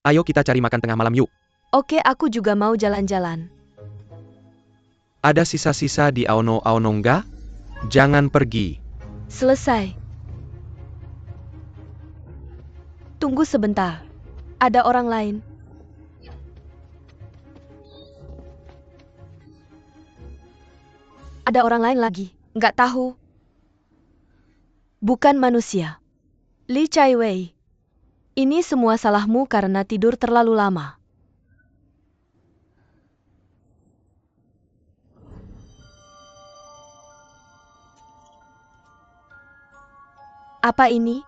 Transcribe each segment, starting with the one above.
Ayo kita cari makan tengah malam yuk. Oke, aku juga mau jalan-jalan. Ada sisa-sisa di Aono-Aono nggak? Jangan pergi. Selesai. Tunggu sebentar. Ada orang lain. Ada orang lain lagi. Nggak tahu. Bukan manusia. Li Chaiwei. Ini semua salahmu karena tidur terlalu lama. Apa ini?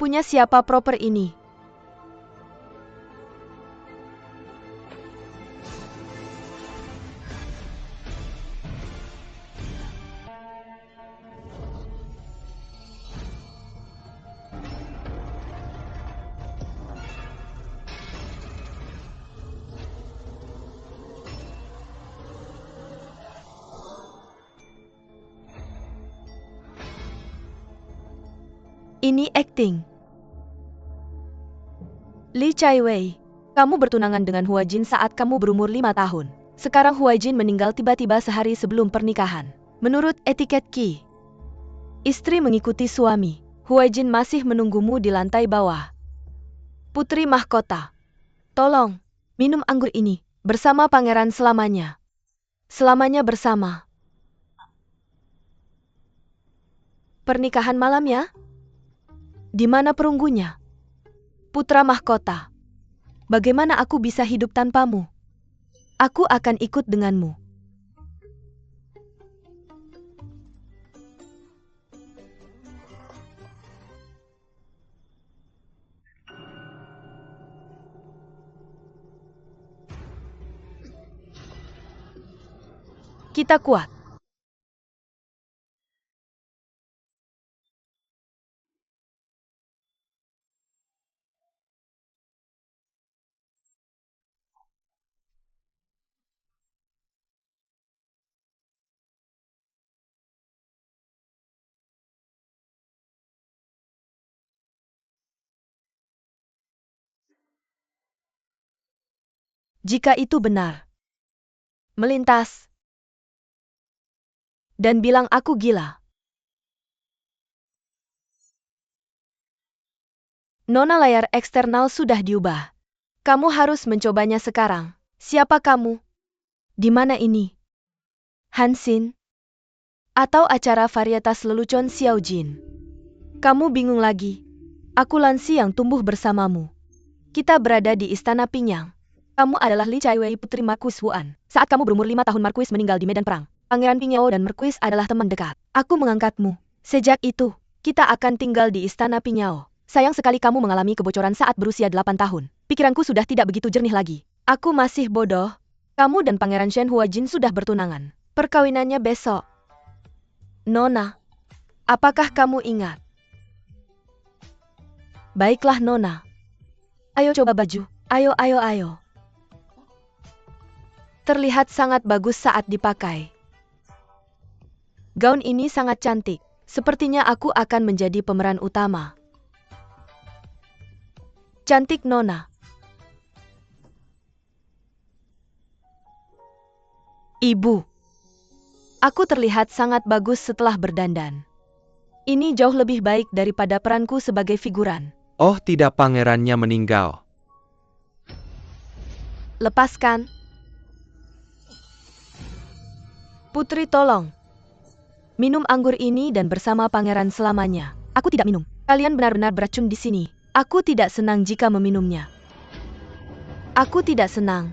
Punya siapa proper ini? Ini acting. Li Chaiwei, kamu bertunangan dengan Huajin saat kamu berumur 5 tahun. Sekarang Huajin meninggal tiba-tiba sehari sebelum pernikahan. Menurut etiket Qi, istri mengikuti suami. Huajin masih menunggumu di lantai bawah. Putri mahkota, tolong, minum anggur ini, bersama pangeran selamanya. Selamanya bersama. Pernikahan malam ya? Di mana perunggunya? Putra mahkota. Bagaimana aku bisa hidup tanpamu? Aku akan ikut denganmu. Kita kuat. Jika itu benar. Melintas. Dan bilang aku gila. Nona, layar eksternal sudah diubah. Kamu harus mencobanya sekarang. Siapa kamu? Di mana ini? Hansin? Atau acara varietas lelucon Xiaojin? Kamu bingung lagi? Aku Lansi yang tumbuh bersamamu. Kita berada di Istana Pinyang. Kamu adalah Li Chaiwei, putri Marquis Wuan. Saat kamu berumur 5 tahun, Marquis meninggal di medan perang. Pangeran Pingyao dan Marquis adalah teman dekat. Aku mengangkatmu. Sejak itu, kita akan tinggal di Istana Pingyao. Sayang sekali kamu mengalami kebocoran saat berusia 8 tahun. Pikiranku sudah tidak begitu jernih lagi. Aku masih bodoh. Kamu dan Pangeran Shen Huajin sudah bertunangan. Perkawinannya besok. Nona, apakah kamu ingat? Baiklah Nona. Ayo coba baju. Ayo, ayo, ayo. Terlihat sangat bagus saat dipakai. Gaun ini sangat cantik. Sepertinya aku akan menjadi pemeran utama. Cantik Nona. Ibu. Aku terlihat sangat bagus setelah berdandan. Ini jauh lebih baik daripada peranku sebagai figuran. Oh tidak, pangerannya meninggal. Lepaskan. Putri, tolong. Minum anggur ini dan bersama pangeran selamanya. Aku tidak minum. Kalian benar-benar beracun di sini. Aku tidak senang jika meminumnya. Aku tidak senang.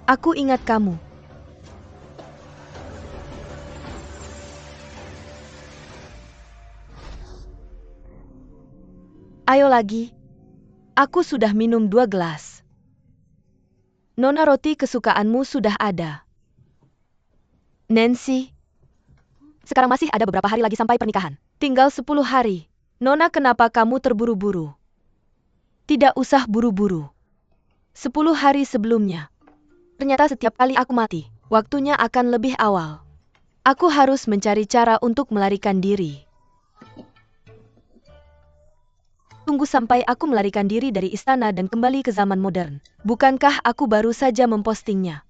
Aku ingat kamu. Ayo lagi. Aku sudah minum 2 gelas. Nona, roti kesukaanmu sudah ada. Nancy. Sekarang masih ada beberapa hari lagi sampai pernikahan. Tinggal 10 hari. Nona, kenapa kamu terburu-buru? Tidak usah buru-buru. 10 hari sebelumnya. Ternyata setiap kali aku mati, waktunya akan lebih awal. Aku harus mencari cara untuk melarikan diri. Tunggu sampai aku melarikan diri dari istana dan kembali ke zaman modern. Bukankah aku baru saja mempostingnya?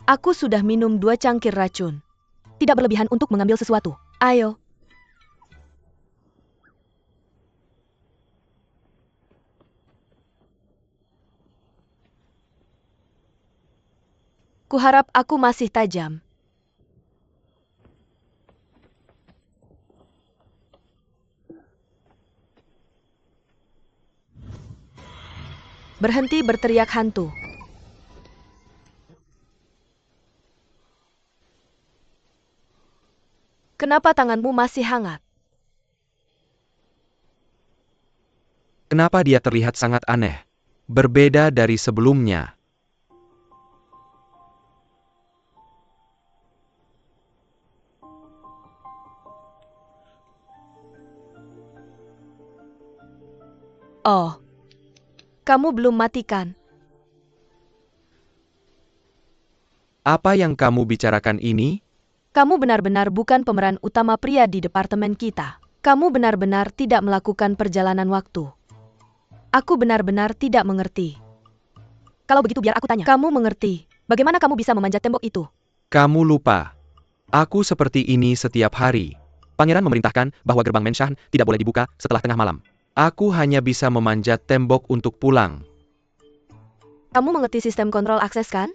Aku sudah minum 2 cangkir racun. Tidak berlebihan untuk mengambil sesuatu. Ayo. Kuharap aku masih tajam. Berhenti berteriak hantu. Kenapa tanganmu masih hangat? Kenapa dia terlihat sangat aneh? Berbeda dari sebelumnya. Oh. Kamu belum matikan. Apa yang kamu bicarakan ini? Kamu benar-benar bukan pemeran utama pria di departemen kita. Kamu benar-benar tidak melakukan perjalanan waktu. Aku benar-benar tidak mengerti. Kalau begitu biar aku tanya. Kamu mengerti. Bagaimana kamu bisa memanjat tembok itu? Kamu lupa. Aku seperti ini setiap hari. Pangeran memerintahkan bahwa gerbang Menshan tidak boleh dibuka setelah tengah malam. Aku hanya bisa memanjat tembok untuk pulang. Kamu mengerti sistem kontrol akses kan?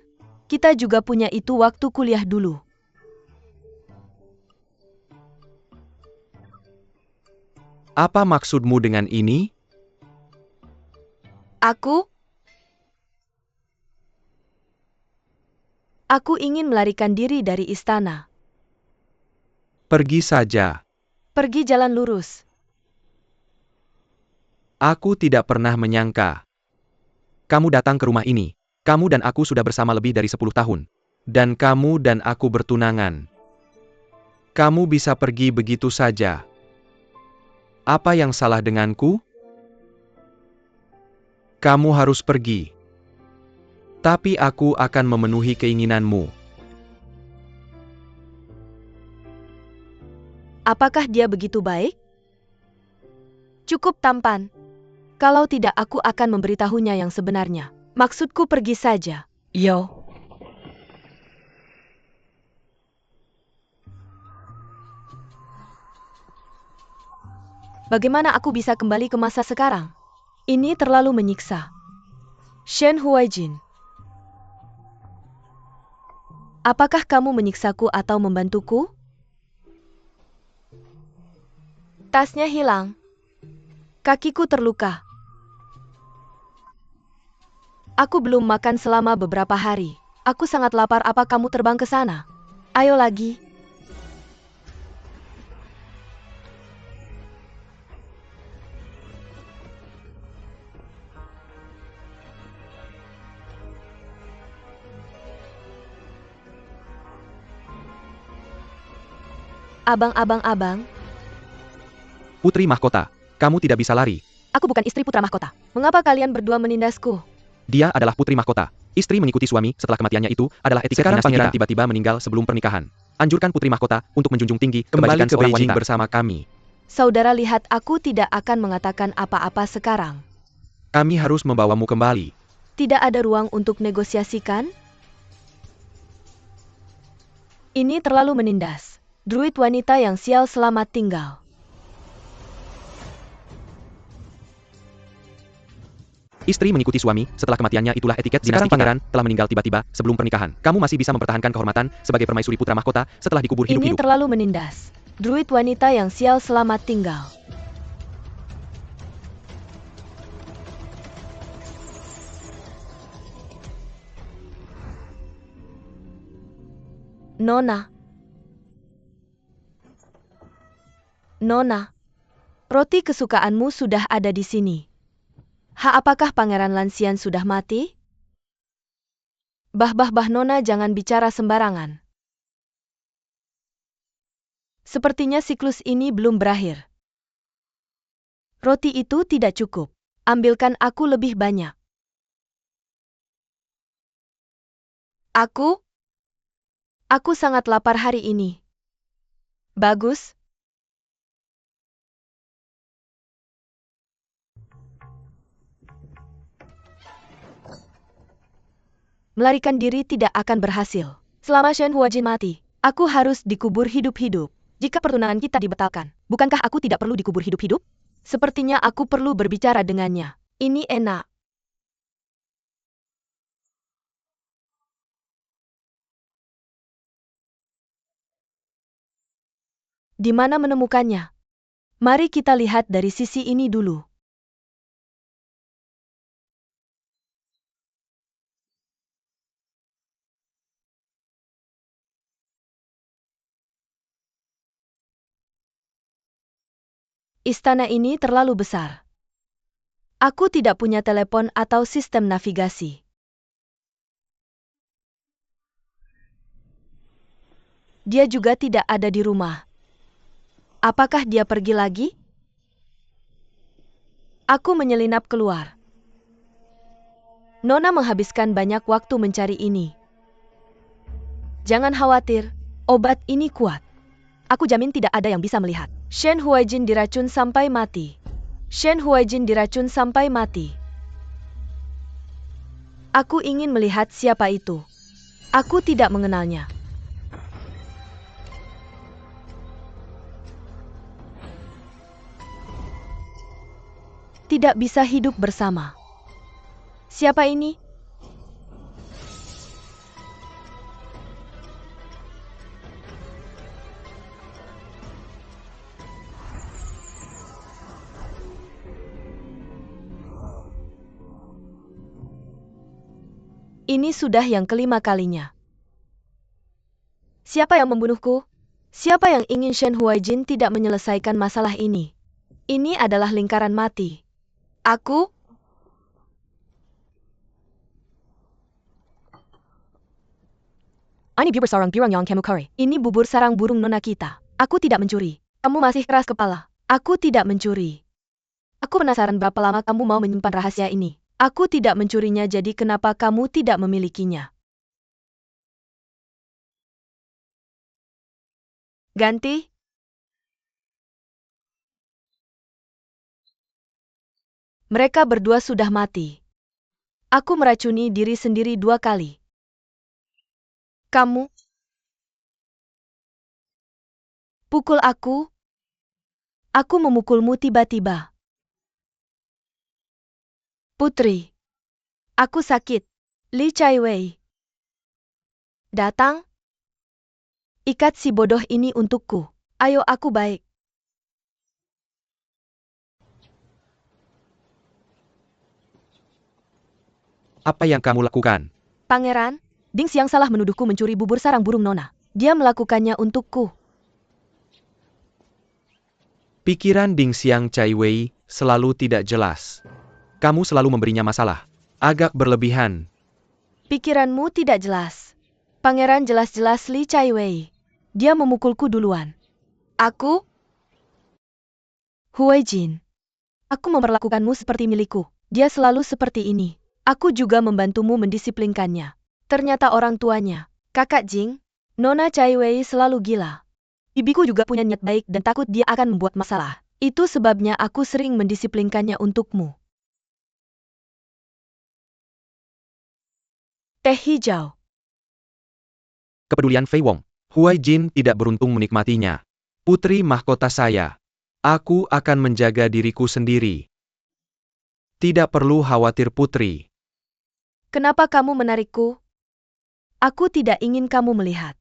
Kita juga punya itu waktu kuliah dulu. Apa maksudmu dengan ini? Aku ingin melarikan diri dari istana. Pergi saja. Pergi jalan lurus. Aku tidak pernah menyangka. Kamu datang ke rumah ini. Kamu dan aku sudah bersama lebih dari 10 tahun. Dan kamu dan aku bertunangan. Kamu bisa pergi begitu saja. Apa yang salah denganku? Kamu harus pergi. Tapi aku akan memenuhi keinginanmu. Apakah dia begitu baik? Cukup tampan. Kalau tidak aku akan memberitahunya yang sebenarnya. Maksudku pergi saja. Yo. Bagaimana aku bisa kembali ke masa sekarang? Ini terlalu menyiksa. Shen Huaijin. Apakah kamu menyiksaku atau membantuku? Tasnya hilang. Kakiku terluka. Aku belum makan selama beberapa hari. Aku sangat lapar. Apa kamu terbang ke sana? Ayo lagi. Abang. Putri mahkota, kamu tidak bisa lari. Aku bukan istri putra mahkota. Mengapa kalian berdua menindasku? Dia adalah putri mahkota. Istri mengikuti suami setelah kematiannya itu adalah etiket. Sekarang pangeran tiba-tiba meninggal sebelum pernikahan. Anjurkan putri mahkota untuk menjunjung tinggi kembali ke Beijing bersama kami. Saudara lihat, aku tidak akan mengatakan apa-apa sekarang. Kami harus membawamu kembali. Tidak ada ruang untuk negosiasikan? Ini terlalu menindas. Druid wanita yang sial, selamat tinggal. Istri mengikuti suami setelah kematiannya itulah etiket dinasti. Sekarang pangeran telah meninggal tiba-tiba sebelum pernikahan. Kamu masih bisa mempertahankan kehormatan sebagai permaisuri putra mahkota setelah dikubur hidup-hidup. Ini terlalu menindas. Druid wanita yang sial, selamat tinggal. Nona, roti kesukaanmu sudah ada di sini. Apakah Pangeran Lansian sudah mati? Bah, Nona, jangan bicara sembarangan. Sepertinya siklus ini belum berakhir. Roti itu tidak cukup. Ambilkan aku lebih banyak. Aku sangat lapar hari ini. Bagus. Melarikan diri tidak akan berhasil. Selama Shen Huajin mati, aku harus dikubur hidup-hidup. Jika pertunangan kita dibatalkan, bukankah aku tidak perlu dikubur hidup-hidup? Sepertinya aku perlu berbicara dengannya. Ini enak. Di mana menemukannya? Mari kita lihat dari sisi ini dulu. Istana ini terlalu besar. Aku tidak punya telepon atau sistem navigasi. Dia juga tidak ada di rumah. Apakah dia pergi lagi? Aku menyelinap keluar. Nona menghabiskan banyak waktu mencari ini. Jangan khawatir, obat ini kuat. Aku jamin tidak ada yang bisa melihat. Shen Huajin diracun sampai mati. Shen Huajin diracun sampai mati. Aku ingin melihat siapa itu. Aku tidak mengenalnya. Tidak bisa hidup bersama. Siapa ini? Ini sudah yang kelima kalinya. Siapa yang membunuhku? Siapa yang ingin Shen Huajin tidak menyelesaikan masalah ini? Ini adalah lingkaran mati. Aku? Ini bubur sarang burung yang kamu cari. Ini bubur sarang burung nona kita. Aku tidak mencuri. Kamu masih keras kepala. Aku tidak mencuri. Aku penasaran berapa lama kamu mau menyimpan rahasia ini. Aku tidak mencurinya, jadi kenapa kamu tidak memilikinya? Ganti? Mereka berdua sudah mati. Aku meracuni diri sendiri 2 kali. Kamu pukul aku? Aku memukulmu tiba-tiba. Putri. Aku sakit. Li Chaiwei. Datang? Ikat si bodoh ini untukku. Ayo, aku baik. Apa yang kamu lakukan? Pangeran, Ding Xiang salah menuduhku mencuri bubur sarang burung nona. Dia melakukannya untukku. Pikiran Ding Xiang Cai Wei selalu tidak jelas. Kamu selalu memberinya masalah. Agak berlebihan. Pikiranmu tidak jelas. Pangeran jelas-jelas Li Chaiwei. Dia memukulku duluan. Aku? Huijin. Aku memperlakukanmu seperti milikku. Dia selalu seperti ini. Aku juga membantumu mendisiplinkannya. Ternyata orang tuanya, Kakak Jing, Nona Chaiwei selalu gila. Bibiku juga punya niat baik dan takut dia akan membuat masalah. Itu sebabnya aku sering mendisiplinkannya untukmu. Teh hijau. Kepedulian Fei Wong. Huai Jin tidak beruntung menikmatinya. Putri mahkota saya. Aku akan menjaga diriku sendiri. Tidak perlu khawatir, Putri. Kenapa kamu menarikku? Aku tidak ingin kamu melihat.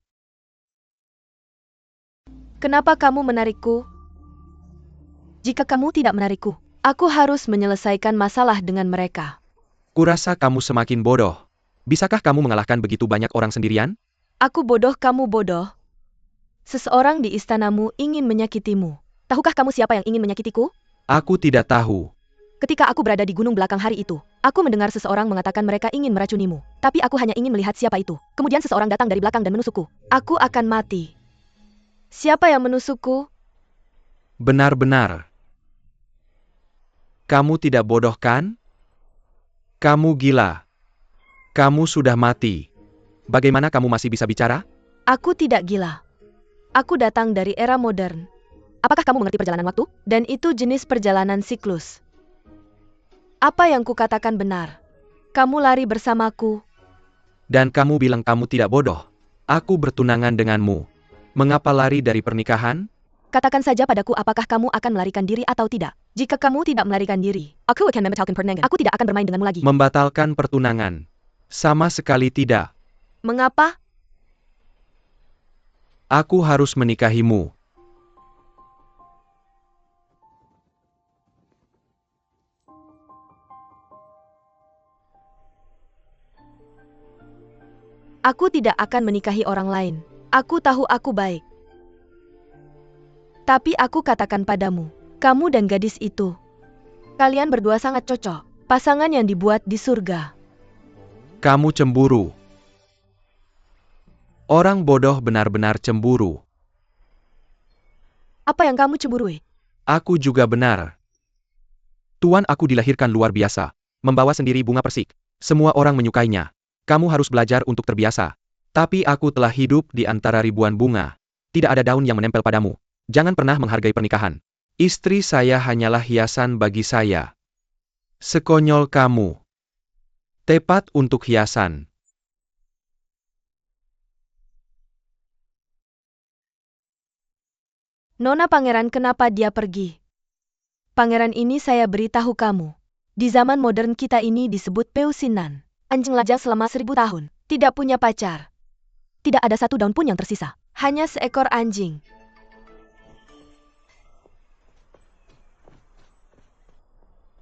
Kenapa kamu menarikku? Jika kamu tidak menarikku, aku harus menyelesaikan masalah dengan mereka. Kurasa kamu semakin bodoh. Bisakah kamu mengalahkan begitu banyak orang sendirian? Aku bodoh, kamu bodoh. Seseorang di istanamu ingin menyakitimu. Tahukah kamu siapa yang ingin menyakitiku? Aku tidak tahu. Ketika aku berada di gunung belakang hari itu, aku mendengar seseorang mengatakan mereka ingin meracunimu. Tapi aku hanya ingin melihat siapa itu. Kemudian seseorang datang dari belakang dan menusukku. Aku akan mati. Siapa yang menusukku? Benar-benar. Kamu tidak bodoh, kan? Kamu gila. Kamu sudah mati. Bagaimana kamu masih bisa bicara? Aku tidak gila. Aku datang dari era modern. Apakah kamu mengerti perjalanan waktu? Dan itu jenis perjalanan siklus. Apa yang kukatakan benar? Kamu lari bersamaku. Dan kamu bilang kamu tidak bodoh. Aku bertunangan denganmu. Mengapa lari dari pernikahan? Katakan saja padaku apakah kamu akan melarikan diri atau tidak. Jika kamu tidak melarikan diri, aku akan membatalkan pertunangan. Aku tidak akan bermain denganmu lagi. Membatalkan pertunangan. Sama sekali tidak. Mengapa? Aku harus menikahimu. Aku tidak akan menikahi orang lain. Aku tahu aku baik. Tapi aku katakan padamu, kamu dan gadis itu, kalian berdua sangat cocok. Pasangan yang dibuat di surga. Kamu cemburu. Orang bodoh benar-benar cemburu. Apa yang kamu cemburui? Aku juga benar. Tuan, aku dilahirkan luar biasa. Membawa sendiri bunga persik. Semua orang menyukainya. Kamu harus belajar untuk terbiasa. Tapi aku telah hidup di antara ribuan bunga. Tidak ada daun yang menempel padamu. Jangan pernah menghargai pernikahan. Istri saya hanyalah hiasan bagi saya. Sekonyol kamu. Tepat untuk hiasan. Nona Pangeran, kenapa dia pergi? Pangeran ini saya beritahu kamu. Di zaman modern kita ini disebut peusinan. Anjing lajang selama 1000 tahun. Tidak punya pacar. Tidak ada satu daun pun yang tersisa. Hanya seekor anjing.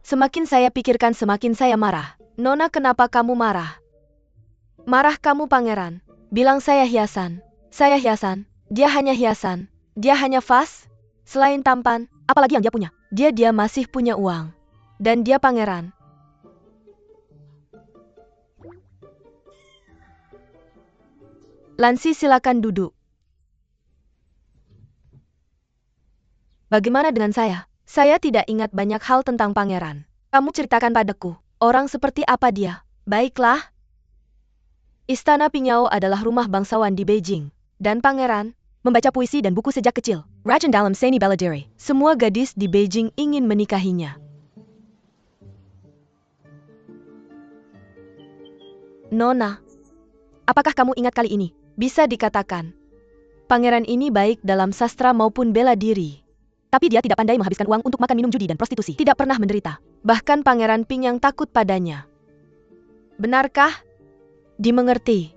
Semakin saya pikirkan semakin saya marah. Nona, kenapa kamu marah? Marah kamu, Pangeran. Bilang saya hiasan. Saya hiasan. Dia hanya hiasan. Dia hanya vas. Selain tampan, apalagi yang dia punya? Dia masih punya uang. Dan dia pangeran. Lansi, silakan duduk. Bagaimana dengan saya? Saya tidak ingat banyak hal tentang pangeran. Kamu ceritakan padaku, orang seperti apa dia? Baiklah. Istana Pingao adalah rumah bangsawan di Beijing. Dan pangeran membaca puisi dan buku sejak kecil. Rajan dalam seni bela diri. Semua gadis di Beijing ingin menikahinya. Nona, apakah kamu ingat kali ini? Bisa dikatakan, pangeran ini baik dalam sastra maupun bela diri. Tapi dia tidak pandai menghabiskan uang untuk makan, minum, judi, dan prostitusi. Tidak pernah menderita. Bahkan Pangeran Ping yang takut padanya. Benarkah? Dimengerti.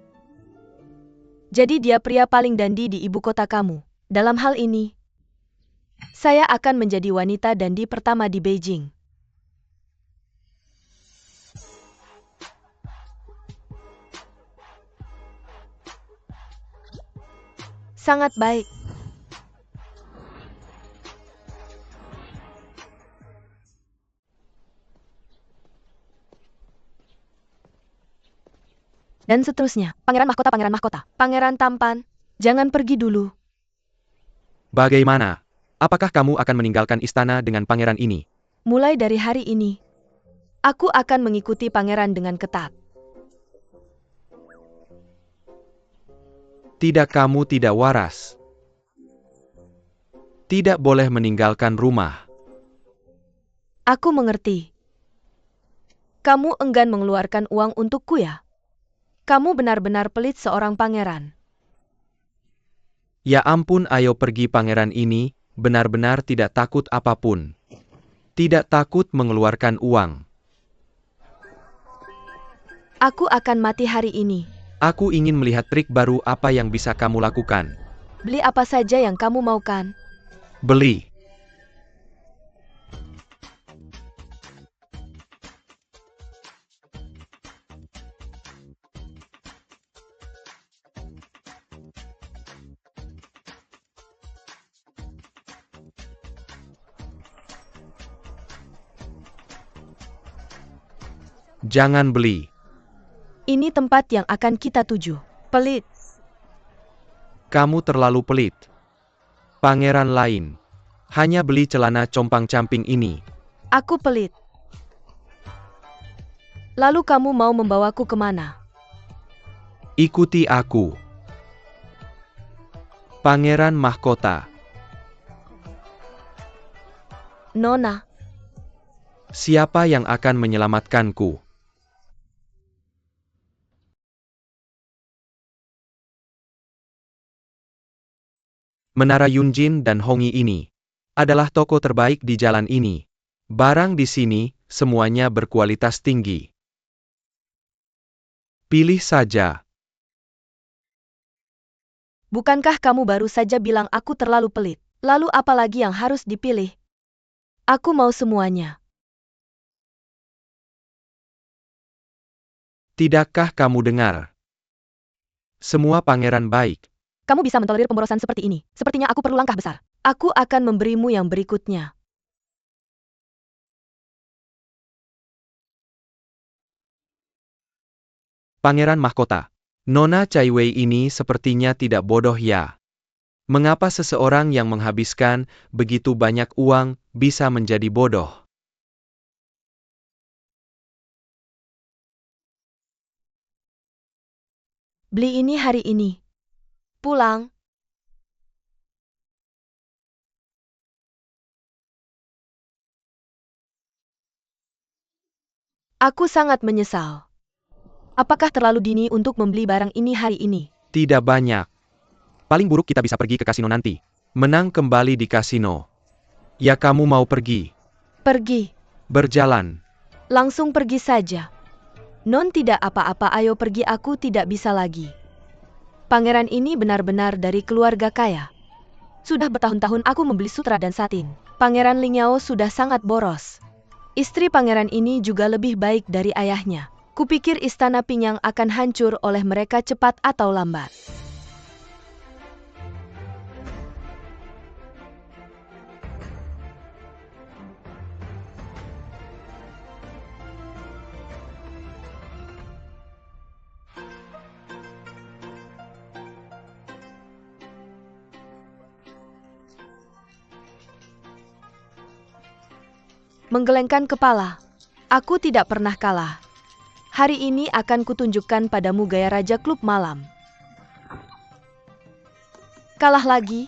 Jadi dia pria paling dandi di ibu kota kamu. Dalam hal ini, saya akan menjadi wanita dandi pertama di Beijing. Sangat baik. Dan seterusnya, pangeran mahkota, pangeran tampan, jangan pergi dulu. Bagaimana? Apakah kamu akan meninggalkan istana dengan pangeran ini? Mulai dari hari ini, aku akan mengikuti pangeran dengan ketat. Tidak, kamu tidak waras. Tidak boleh meninggalkan rumah. Aku mengerti. Kamu enggan mengeluarkan uang untukku ya? Kamu benar-benar pelit seorang pangeran. Ya ampun, ayo pergi, pangeran ini benar-benar tidak takut apapun. Tidak takut mengeluarkan uang. Aku akan mati hari ini. Aku ingin melihat trik baru apa yang bisa kamu lakukan. Beli apa saja yang kamu maukan. Beli. Jangan beli. Ini tempat yang akan kita tuju. Pelit. Kamu terlalu pelit. Pangeran lain. Hanya beli celana compang-camping ini. Aku pelit. Lalu kamu mau membawaku kemana? Ikuti aku. Pangeran mahkota. Nona. Siapa yang akan menyelamatkanku? Menara Yunjin dan Hongyi ini adalah toko terbaik di jalan ini. Barang di sini semuanya berkualitas tinggi. Pilih saja. Bukankah kamu baru saja bilang aku terlalu pelit? Lalu apa lagi yang harus dipilih? Aku mau semuanya. Tidakkah kamu dengar? Semua pangeran baik. Kamu bisa mentolerir pemborosan seperti ini. Sepertinya aku perlu langkah besar. Aku akan memberimu yang berikutnya. Pangeran Mahkota. Nona Cai Wei ini sepertinya tidak bodoh ya. Mengapa seseorang yang menghabiskan begitu banyak uang bisa menjadi bodoh? Beli ini hari ini. Pulang. Aku sangat menyesal. Apakah terlalu dini untuk membeli barang ini hari ini? Tidak banyak. Paling buruk kita bisa pergi ke kasino nanti. Menang kembali di kasino. Ya kamu mau pergi? Pergi. Berjalan. Langsung pergi saja. Non tidak apa-apa, ayo pergi, aku tidak bisa lagi. Pangeran ini benar-benar dari keluarga kaya. Sudah bertahun-tahun aku membeli sutra dan satin. Pangeran Lingyao sudah sangat boros. Istri pangeran ini juga lebih baik dari ayahnya. Kupikir istana Pinyang akan hancur oleh mereka cepat atau lambat. Menggelengkan kepala. Aku tidak pernah kalah. Hari ini akan kutunjukkan padamu gaya Raja Klub Malam. Kalah lagi?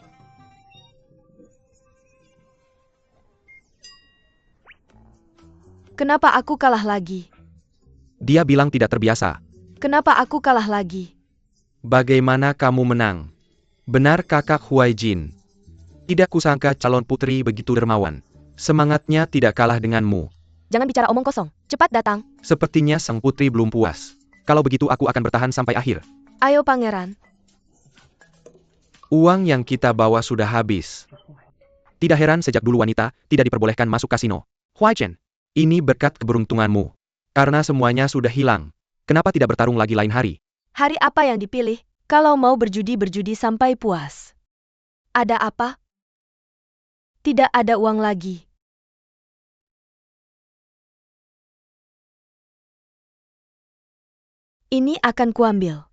Kenapa aku kalah lagi? Dia bilang tidak terbiasa. Kenapa aku kalah lagi? Bagaimana kamu menang? Benar kakak Huai Jin. Tidak kusangka calon putri begitu dermawan. Semangatnya tidak kalah denganmu. Jangan bicara omong kosong. Cepat datang. Sepertinya sang putri belum puas. Kalau begitu aku akan bertahan sampai akhir. Ayo pangeran. Uang yang kita bawa sudah habis. Tidak heran sejak dulu wanita tidak diperbolehkan masuk kasino. Huai Chen, ini berkat keberuntunganmu. Karena semuanya sudah hilang. Kenapa tidak bertarung lagi lain hari? Hari apa yang dipilih? Kalau mau berjudi sampai puas. Ada apa? Tidak ada uang lagi. Ini akan kuambil.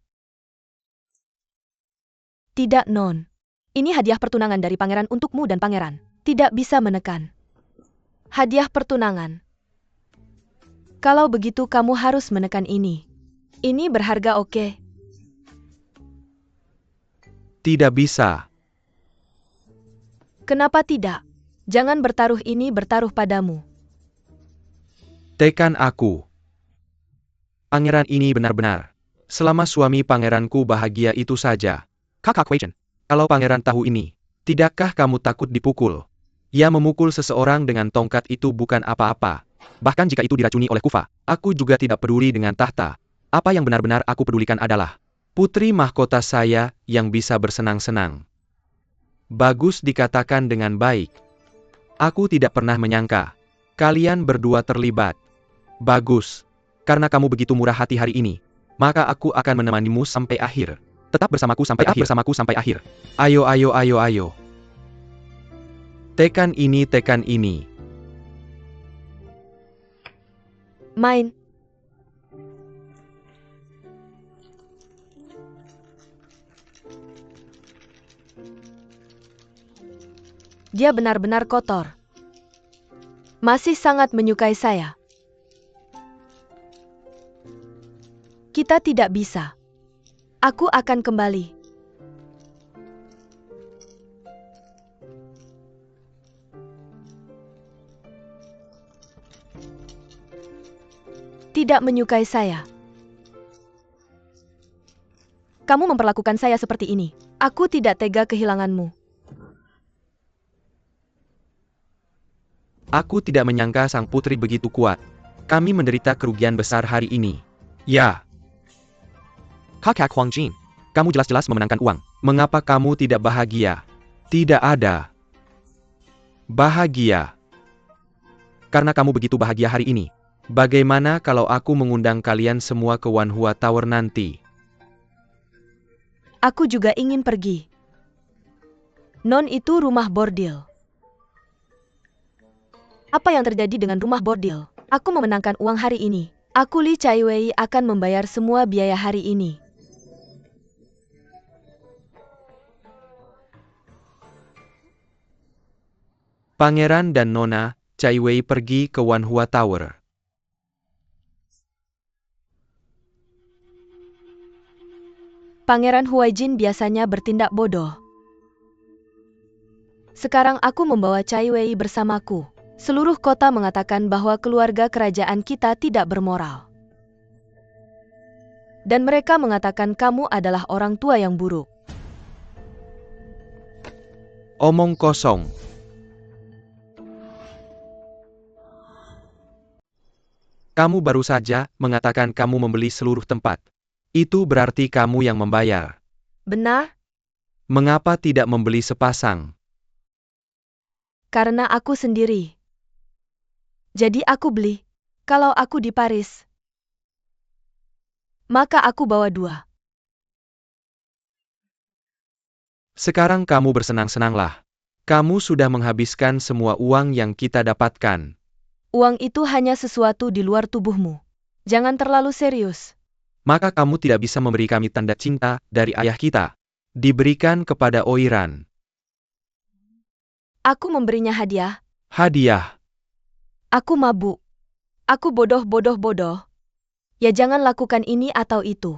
Tidak, Non. Ini hadiah pertunangan dari pangeran untukmu dan pangeran. Tidak bisa menekan. Hadiah pertunangan. Kalau begitu kamu harus menekan ini. Ini berharga, oke? Tidak bisa. Kenapa tidak? Jangan bertaruh, ini bertaruh padamu. Tekan aku. Pangeran ini benar-benar. Selama suami pangeranku bahagia itu saja. Kakak Huai Chen, kalau pangeran tahu ini, tidakkah kamu takut dipukul? Ya, memukul seseorang dengan tongkat itu bukan apa-apa. Bahkan jika itu diracuni oleh Kufa, aku juga tidak peduli dengan tahta. Apa yang benar-benar aku pedulikan adalah putri mahkota saya yang bisa bersenang-senang. Bagus, dikatakan dengan baik. Aku tidak pernah menyangka kalian berdua terlibat. Bagus. Karena kamu begitu murah hati hari ini, maka aku akan menemanimu sampai akhir. Tetap bersamaku sampai akhir. Bersamaku sampai akhir. Ayo, ayo, ayo, ayo. Tekan ini, tekan ini. Main. Dia benar-benar kotor. Masih sangat menyukai saya. Kita tidak bisa. Aku akan kembali. Tidak menyukai saya. Kamu memperlakukan saya seperti ini. Aku tidak tega kehilanganmu. Aku tidak menyangka sang putri begitu kuat. Kami menderita kerugian besar hari ini. Ya. Kakak Huang Jin, kamu jelas-jelas memenangkan uang. Mengapa kamu tidak bahagia? Tidak ada. Bahagia. Karena kamu begitu bahagia hari ini. Bagaimana kalau aku mengundang kalian semua ke Wanhua Tower nanti? Aku juga ingin pergi. Non, itu rumah bordil. Apa yang terjadi dengan rumah bordil? Aku memenangkan uang hari ini. Aku Li Chaiwei akan membayar semua biaya hari ini. Pangeran dan Nona Chaiwei pergi ke Wanhua Tower. Pangeran Huaijin biasanya bertindak bodoh. Sekarang aku membawa Chaiwei bersamaku. Seluruh kota mengatakan bahwa keluarga kerajaan kita tidak bermoral. Dan mereka mengatakan kamu adalah orang tua yang buruk. Omong kosong. Kamu baru saja mengatakan kamu membeli seluruh tempat. Itu berarti kamu yang membayar. Benar? Mengapa tidak membeli sepasang? Karena aku sendiri. Jadi aku beli. Kalau aku di Paris, maka aku bawa 2. Sekarang kamu bersenang-senanglah. Kamu sudah menghabiskan semua uang yang kita dapatkan. Uang itu hanya sesuatu di luar tubuhmu. Jangan terlalu serius. Maka kamu tidak bisa memberi kami tanda cinta dari ayah kita. Diberikan kepada Oiran. Aku memberinya hadiah. Hadiah. Aku mabuk. Aku bodoh. Ya jangan lakukan ini atau itu.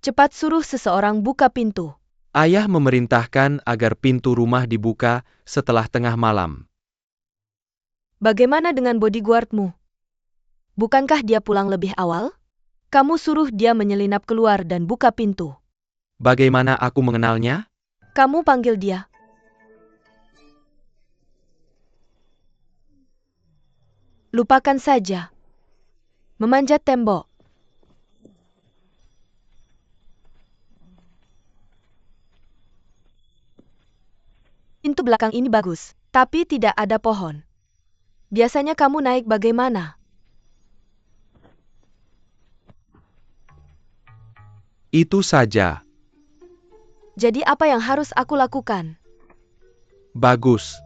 Cepat suruh seseorang buka pintu. Ayah memerintahkan agar pintu rumah dibuka setelah tengah malam. Bagaimana dengan bodyguardmu? Bukankah dia pulang lebih awal? Kamu suruh dia menyelinap keluar dan buka pintu. Bagaimana aku mengenalnya? Kamu panggil dia. Lupakan saja. Memanjat tembok. Pintu belakang ini bagus, tapi tidak ada pohon. Biasanya kamu naik bagaimana? Itu saja. Jadi apa yang harus aku lakukan? Bagus.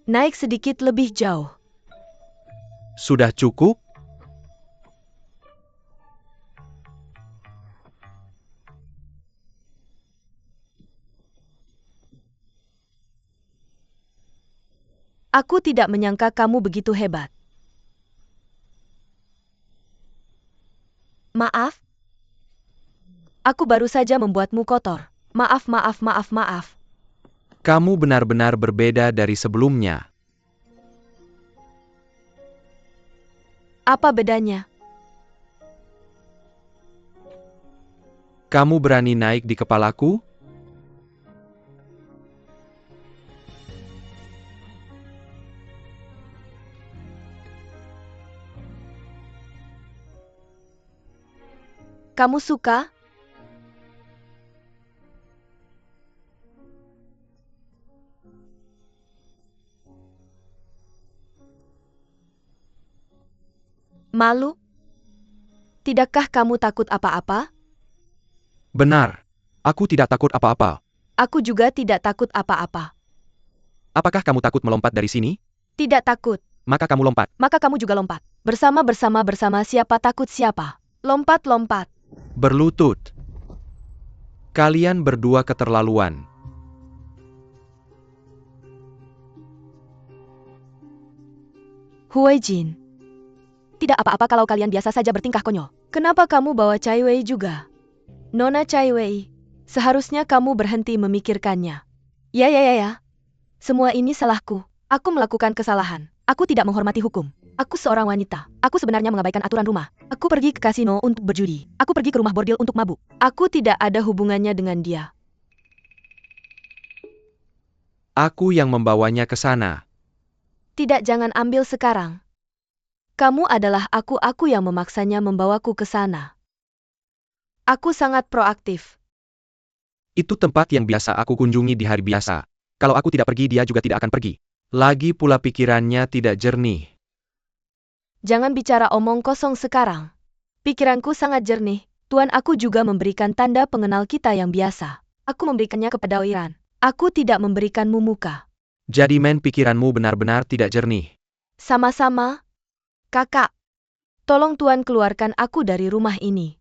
Naik sedikit lebih jauh. Sudah cukup? Aku tidak menyangka kamu begitu hebat. Maaf? Aku baru saja membuatmu kotor. Maaf. Kamu benar-benar berbeda dari sebelumnya. Apa bedanya? Kamu berani naik di kepalaku? Kamu suka? Malu? Tidakkah kamu takut apa-apa? Benar. Aku tidak takut apa-apa. Aku juga tidak takut apa-apa. Apakah kamu takut melompat dari sini? Tidak takut. Maka kamu lompat. Maka kamu juga lompat. Bersama siapa takut siapa. Lompat. Berlutut. Kalian berdua keterlaluan. Huaijin. Tidak apa-apa kalau kalian biasa saja bertingkah konyol. Kenapa kamu bawa Chaiwei juga? Nona Chaiwei, seharusnya kamu berhenti memikirkannya. Ya. Semua ini salahku. Aku melakukan kesalahan. Aku tidak menghormati hukum. Aku seorang wanita. Aku sebenarnya mengabaikan aturan rumah. Aku pergi ke kasino untuk berjudi. Aku pergi ke rumah bordil untuk mabuk. Aku tidak ada hubungannya dengan dia. Aku yang membawanya ke sana. Tidak, jangan ambil sekarang. Kamu adalah aku yang memaksanya membawaku ke sana. Aku sangat proaktif. Itu tempat yang biasa aku kunjungi di hari biasa. Kalau aku tidak pergi, dia juga tidak akan pergi. Lagi pula pikirannya tidak jernih. Jangan bicara omong kosong sekarang. Pikiranku sangat jernih. Tuan aku juga memberikan tanda pengenal kita yang biasa. Aku memberikannya kepada Oiran. Aku tidak memberikanmu muka. Jadi pikiranmu benar-benar tidak jernih. Sama-sama. Kakak. Tolong Tuan keluarkan aku dari rumah ini.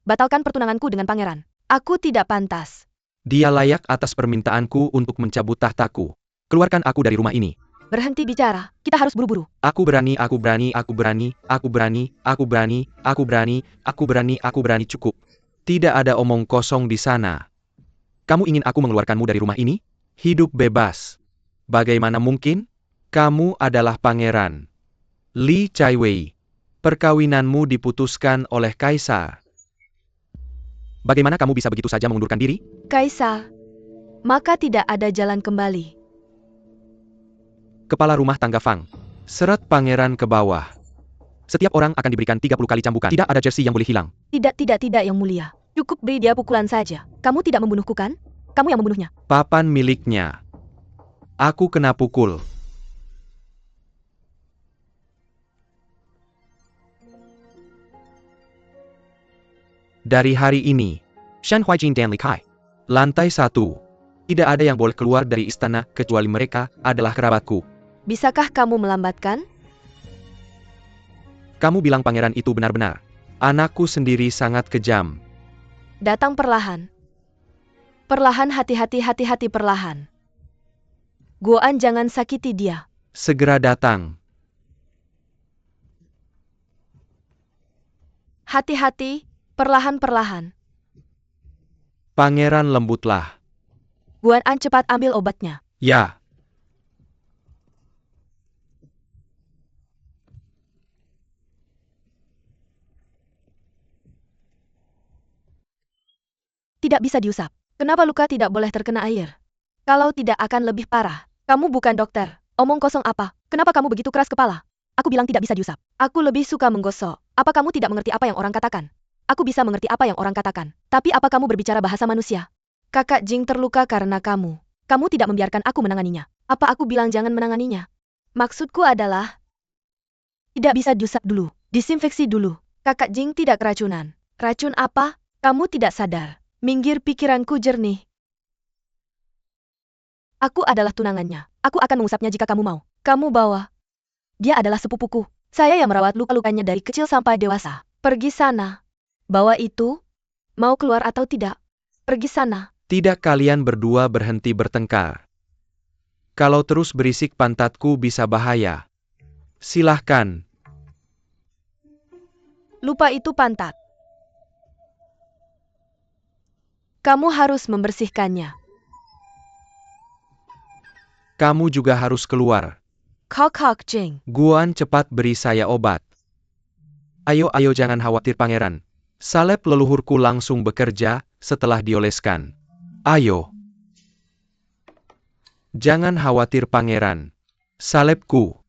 Batalkan pertunanganku dengan pangeran. Aku tidak pantas. Dia layak atas permintaanku untuk mencabut tahtaku. Keluarkan aku dari rumah ini. Berhenti bicara. Kita harus buru-buru. Aku berani, aku berani, aku berani, aku berani, aku berani, aku berani, aku berani, aku berani, cukup. Tidak ada omong kosong di sana. Kamu ingin aku mengeluarkanmu dari rumah ini? Hidup bebas. Bagaimana mungkin? Kamu adalah pangeran. Li Chaiwei. Perkawinanmu diputuskan oleh kaisar. Bagaimana kamu bisa begitu saja mengundurkan diri? Kaisar. Maka tidak ada jalan kembali. Kepala rumah tangga Fang. Seret pangeran ke bawah. Setiap orang akan diberikan 30 kali cambukan. Tidak ada jersey yang boleh hilang. Tidak, yang mulia. Cukup beri dia pukulan saja. Kamu tidak membunuhku kan? Kamu yang membunuhnya. Papan miliknya. Aku kena pukul. Dari hari ini, Shan Huijin dan Li Kai. Lantai 1. Tidak ada yang boleh keluar dari istana kecuali mereka adalah kerabatku. Bisakah kamu melambatkan? Kamu bilang pangeran itu benar-benar. Anakku sendiri sangat kejam. Datang perlahan. Perlahan, hati-hati perlahan. Guoan, jangan sakiti dia. Segera datang. Hati-hati, perlahan-perlahan. Pangeran lembutlah. Guoan, cepat ambil obatnya. Ya. Tidak bisa diusap. Kenapa luka tidak boleh terkena air? Kalau tidak akan lebih parah. Kamu bukan dokter. Omong kosong apa? Kenapa kamu begitu keras kepala? Aku bilang tidak bisa diusap. Aku lebih suka menggosok. Apa kamu tidak mengerti apa yang orang katakan? Aku bisa mengerti apa yang orang katakan. Tapi apa kamu berbicara bahasa manusia? Kakak Jing terluka karena kamu. Kamu tidak membiarkan aku menanganinya. Apa aku bilang jangan menanganinya? Maksudku adalah tidak bisa diusap dulu. Disinfeksi dulu. Kakak Jing tidak keracunan. Racun apa? Kamu tidak sadar. Minggir, pikiranku jernih. Aku adalah tunangannya. Aku akan mengusapnya jika kamu mau. Kamu bawa. Dia adalah sepupuku. Saya yang merawat luka-lukanya dari kecil sampai dewasa. Pergi sana. Bawa itu. Mau keluar atau tidak? Pergi sana. Tidak, kalian berdua berhenti bertengkar. Kalau terus berisik pantatku bisa bahaya. Silahkan. Lupa itu pantat. Kamu harus membersihkannya. Kamu juga harus keluar. Kok Jing. Guan, cepat beri saya obat. Ayo jangan khawatir pangeran. Salep leluhurku langsung bekerja setelah dioleskan. Ayo. Jangan khawatir pangeran. Salepku.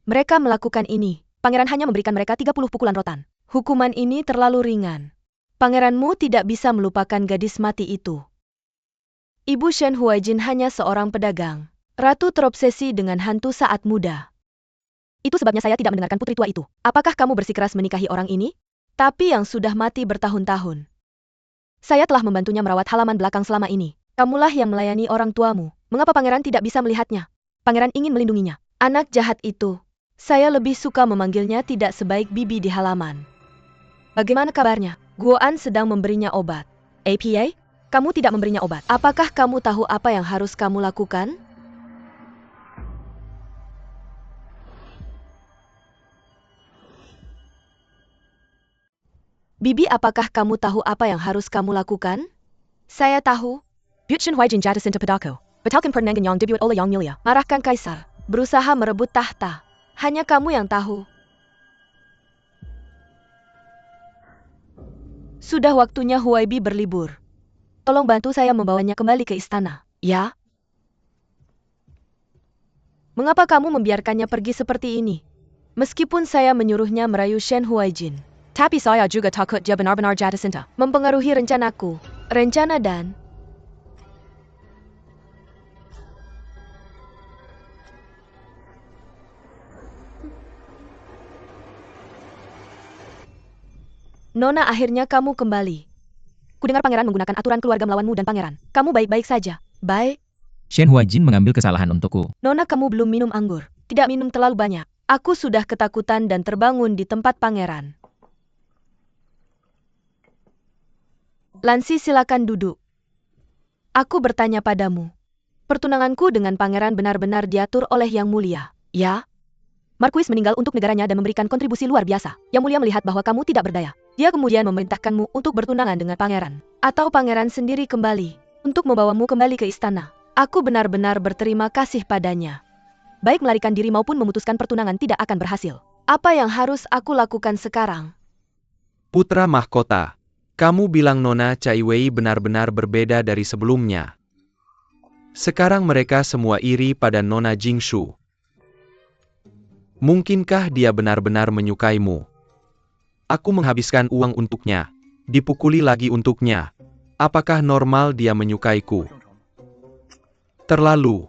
Mereka melakukan ini. Pangeran hanya memberikan mereka 30 pukulan rotan. Hukuman ini terlalu ringan. Pangeranmu tidak bisa melupakan gadis mati itu. Ibu Shen Huijin hanya seorang pedagang. Ratu terobsesi dengan hantu saat muda. Itu sebabnya saya tidak mendengarkan putri tua itu. Apakah kamu bersikeras menikahi orang ini? Tapi yang sudah mati bertahun-tahun. Saya telah membantunya merawat halaman belakang selama ini. Kamulah yang melayani orang tuamu. Mengapa pangeran tidak bisa melihatnya? Pangeran ingin melindunginya. Anak jahat itu. Saya lebih suka memanggilnya tidak sebaik bibi di halaman. Bagaimana kabarnya? Guoan sedang memberinya obat. APA? Kamu tidak memberinya obat. Apakah kamu tahu apa yang harus kamu lakukan? Bibi, apakah kamu tahu apa yang harus kamu lakukan? Saya tahu. Butchen Huijin Jatasin Padako. Batalkan pertandingan yang debut oleh Yang Mulia. Marahkan kaisar. Berusaha merebut tahta. Hanya kamu yang tahu. Sudah waktunya Huaibi berlibur. Tolong bantu saya membawanya kembali ke istana. Ya? Mengapa kamu membiarkannya pergi seperti ini? Meskipun saya menyuruhnya merayu Shen Huaijin. Tapi saya juga takut dia benar-benar jatuh cinta. Mempengaruhi rencanaku. Rencana dan... Nona, akhirnya kamu kembali. Kudengar pangeran menggunakan aturan keluarga melawanmu dan pangeran. Kamu baik-baik saja. Baik. Shen Huaijin mengambil kesalahan untukku. Nona, kamu belum minum anggur. Tidak minum terlalu banyak. Aku sudah ketakutan dan terbangun di tempat pangeran. Lansi, silakan duduk. Aku bertanya padamu. Pertunanganku dengan pangeran benar-benar diatur oleh Yang Mulia. Ya? Marquis meninggal untuk negaranya dan memberikan kontribusi luar biasa. Yang Mulia melihat bahwa kamu tidak berdaya. Dia kemudian memerintahkanmu untuk bertunangan dengan pangeran. Atau pangeran sendiri kembali. Untuk membawamu kembali ke istana. Aku benar-benar berterima kasih padanya. Baik melarikan diri maupun memutuskan pertunangan tidak akan berhasil. Apa yang harus aku lakukan sekarang? Putra mahkota, kamu bilang Nona Cai Wei benar-benar berbeda dari sebelumnya. Sekarang mereka semua iri pada Nona Jingshu. Mungkinkah dia benar-benar menyukaimu? Aku menghabiskan uang untuknya, dipukuli lagi untuknya. Apakah normal dia menyukaiku? Terlalu.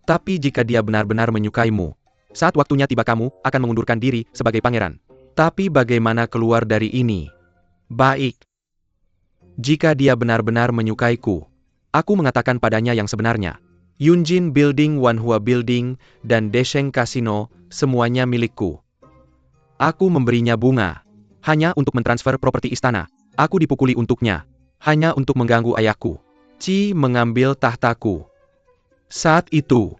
Tapi jika dia benar-benar menyukaimu, saat waktunya tiba kamu akan mengundurkan diri sebagai pangeran. Tapi bagaimana keluar dari ini? Baik. Jika dia benar-benar menyukaiku, aku mengatakan padanya yang sebenarnya. Yunjin Building, Wanhua Building, dan Desheng Casino, semuanya milikku. Aku memberinya bunga, hanya untuk mentransfer properti istana. Aku dipukuli untuknya, hanya untuk mengganggu ayahku. Qi mengambil tahtaku. Saat itu,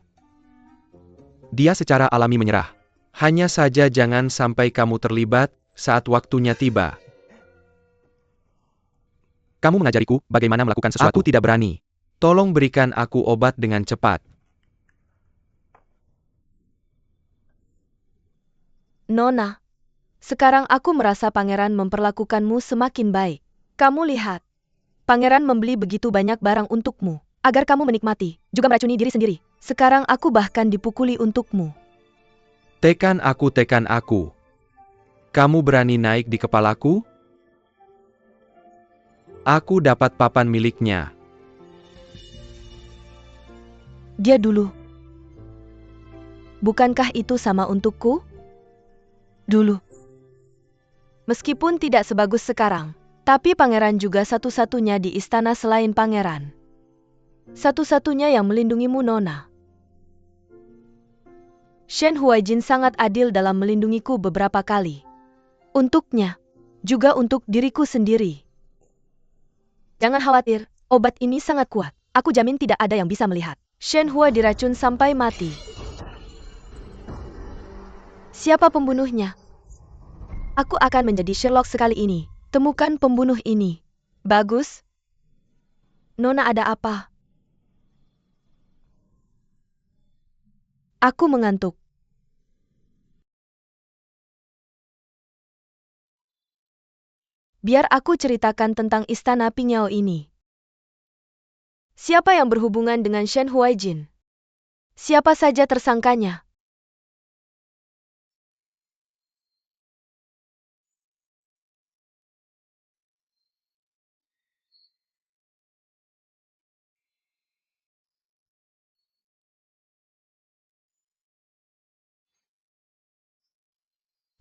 dia secara alami menyerah. Hanya saja jangan sampai kamu terlibat saat waktunya tiba. Kamu mengajariku bagaimana melakukan sesuatu. Aku tidak berani. Tolong berikan aku obat dengan cepat. Nona, sekarang aku merasa pangeran memperlakukanmu semakin baik. Kamu lihat, pangeran membeli begitu banyak barang untukmu, agar kamu menikmati, juga meracuni diri sendiri. Sekarang aku bahkan dipukuli untukmu. Tekan aku, tekan aku. Kamu berani naik di kepalaku? Aku dapat papan miliknya. Dia dulu. Bukankah itu sama untukku? Dulu. Meskipun tidak sebagus sekarang, tapi pangeran juga satu-satunya di istana selain pangeran. Satu-satunya yang melindungimu, Nona. Shen Huaijin sangat adil dalam melindungiku beberapa kali. Untuknya, juga untuk diriku sendiri. Jangan khawatir, obat ini sangat kuat. Aku jamin tidak ada yang bisa melihat. Shen Hua diracun sampai mati. Siapa pembunuhnya? Aku akan menjadi Sherlock sekali ini. Temukan pembunuh ini. Bagus. Nona, ada apa? Aku mengantuk. Biar aku ceritakan tentang istana Pingyao ini. Siapa yang berhubungan dengan Shen Huaijin? Siapa saja tersangkanya?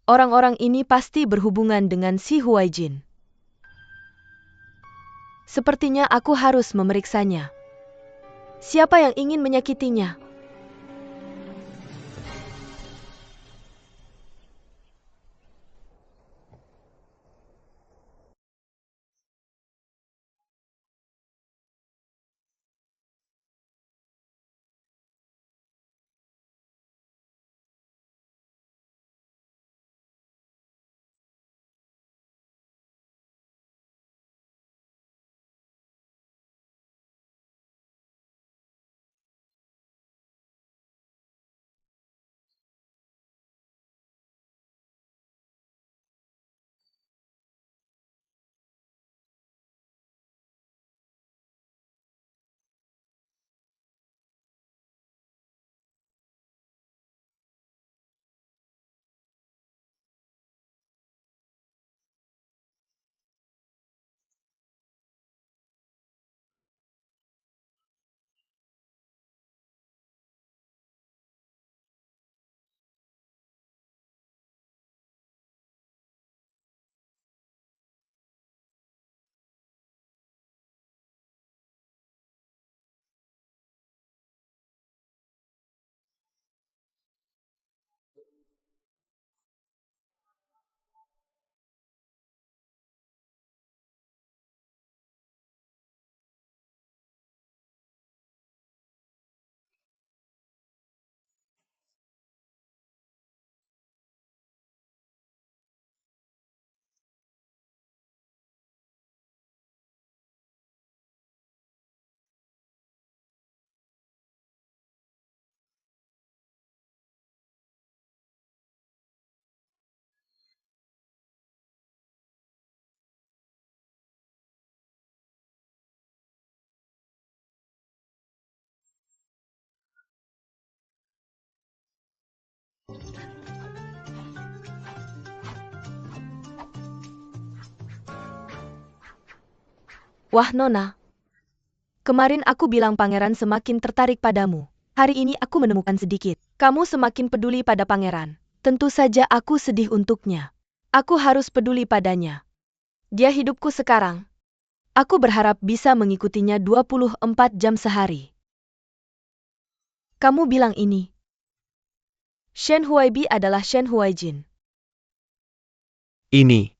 Orang-orang ini pasti berhubungan dengan si Huaijin. Sepertinya aku harus memeriksanya. Siapa yang ingin menyakitinya? Wah Nona. Kemarin aku bilang pangeran semakin tertarik padamu. Hari ini aku menemukan sedikit. Kamu semakin peduli pada pangeran. Tentu saja aku sedih untuknya. Aku harus peduli padanya. Dia hidupku sekarang. Aku berharap bisa mengikutinya 24 jam sehari. Kamu bilang ini. Shen Huaibi adalah Shen Huaijin. Ini,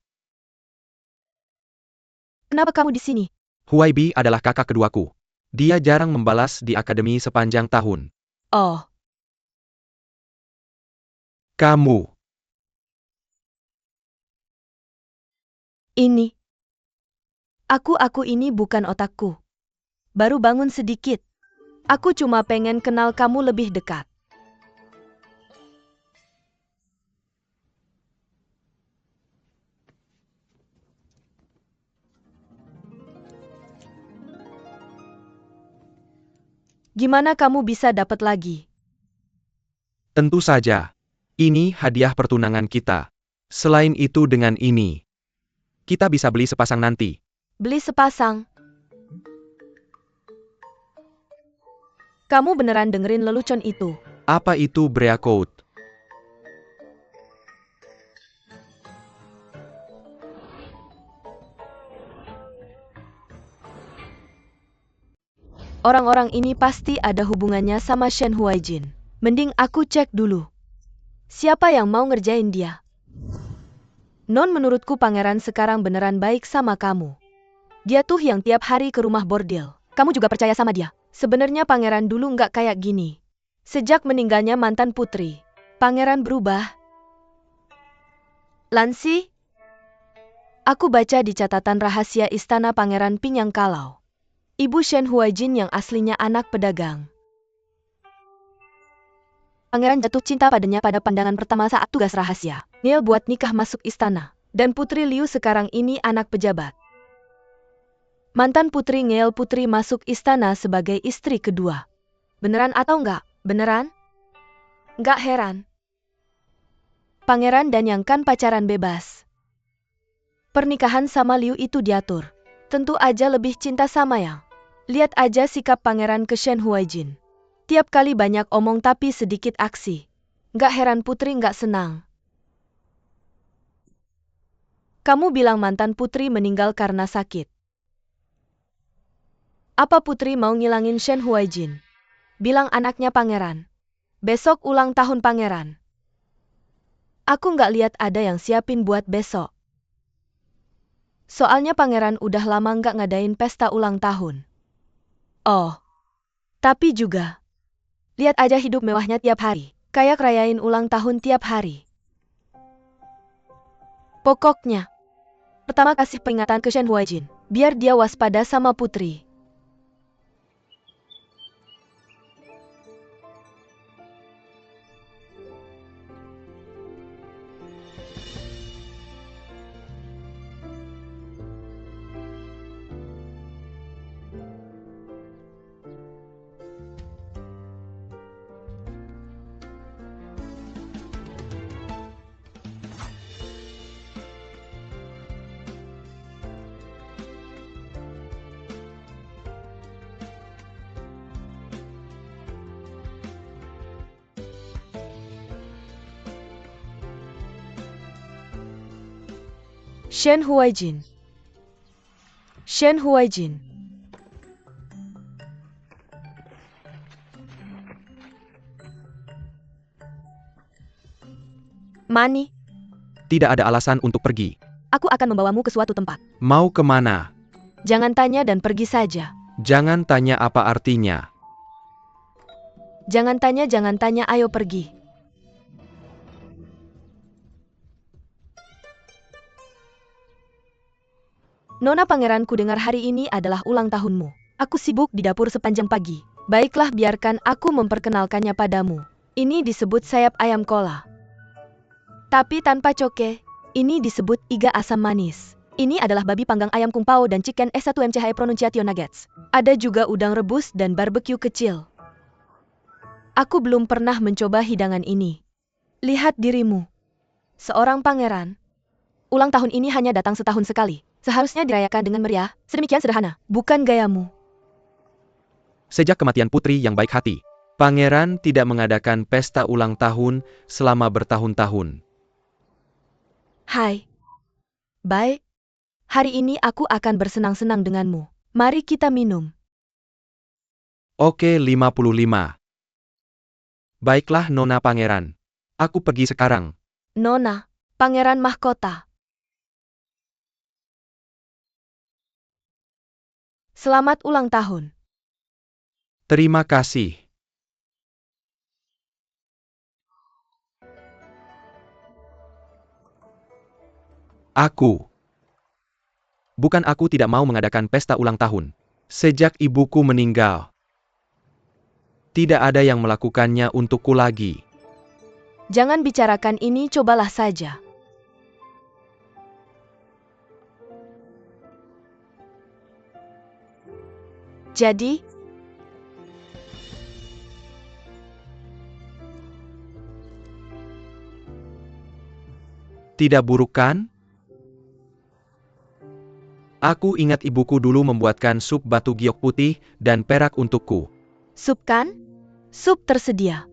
Kenapa kamu di sini? Huaibi adalah kakak keduaku. Dia jarang membalas di akademi sepanjang tahun. Oh, Kamu, ini. Aku ini bukan otakku. Baru bangun sedikit. Aku cuma pengen kenal kamu lebih dekat. Gimana kamu bisa dapat lagi? tentu saja. Ini hadiah pertunangan kita. Selain itu dengan ini, kita bisa beli sepasang nanti. Beli sepasang. Kamu beneran dengerin lelucon itu? Apa itu Brea Code? Orang-orang ini pasti ada hubungannya sama Shen Huaijin. Mending aku cek dulu. Siapa yang mau ngerjain dia? Non, menurutku pangeran sekarang beneran baik sama kamu. Dia tuh yang tiap hari ke rumah bordil. Kamu juga percaya sama dia? Sebenarnya pangeran dulu nggak kayak gini. Sejak meninggalnya mantan putri, pangeran berubah. Lansi? Aku baca di catatan rahasia istana Pangeran Pinyang kalau Ibu Shen Huaijin yang aslinya anak pedagang. Pangeran jatuh cinta padanya pada pandangan pertama saat tugas rahasia. Neil buat nikah masuk istana. Dan Putri Liu sekarang ini anak pejabat. Mantan Putri Neil Putri masuk istana sebagai istri kedua. Beneran atau enggak? Beneran? Enggak heran. Pangeran dan Yang kan pacaran bebas. Pernikahan sama Liu itu diatur. Tentu aja lebih cinta sama Yang. Lihat aja sikap pangeran ke Shen Huaijin. Tiap kali banyak omong tapi sedikit aksi. Nggak heran Putri nggak senang. Kamu bilang mantan Putri meninggal karena sakit. Apa Putri mau ngilangin Shen Huaijin? Bilang anaknya pangeran. Besok ulang tahun pangeran. Aku nggak lihat ada yang siapin buat besok. Soalnya pangeran udah lama nggak ngadain pesta ulang tahun. Oh, tapi juga. Lihat aja hidup mewahnya tiap hari. Kayak rayain ulang tahun tiap hari. Pokoknya, pertama kasih peringatan ke Shen Huaijin. Biar dia waspada sama Putri. Shen Huaijin. Shen Huaijin. Mani, Tidak ada alasan untuk pergi. aku akan membawamu ke suatu tempat. Mau kemana? Jangan tanya dan pergi saja. Jangan tanya apa artinya. Jangan tanya, ayo pergi. Nona pangeranku dengar hari ini adalah ulang tahunmu. Aku sibuk di dapur sepanjang pagi. Baiklah biarkan aku memperkenalkannya padamu. Ini disebut sayap ayam kola. Tapi tanpa coke, ini disebut iga asam manis. Ini adalah babi panggang ayam kung pao dan chicken S1MCHE pronunciation nuggets. Ada juga udang rebus dan barbecue kecil. Aku belum pernah mencoba hidangan ini. Lihat dirimu. Seorang pangeran. Ulang tahun ini hanya datang setahun sekali. Seharusnya dirayakan dengan meriah, sedemikian sederhana, bukan gayamu. Sejak kematian putri yang baik hati, pangeran tidak mengadakan pesta ulang tahun selama bertahun-tahun. Hai. Baik. Hari ini aku akan bersenang-senang denganmu. Mari kita minum. Oke 55. Baiklah Nona Pangeran. Aku pergi sekarang. Nona, Pangeran Mahkota. Selamat ulang tahun. Terima kasih. Bukan aku tidak mau mengadakan pesta ulang tahun. Sejak ibuku meninggal, tidak ada yang melakukannya untukku lagi. Jangan bicarakan ini, cobalah saja. Jadi, Tidak buruk kan? Aku ingat ibuku dulu membuatkan sup batu giok putih dan perak untukku. sup kan? Sup tersedia.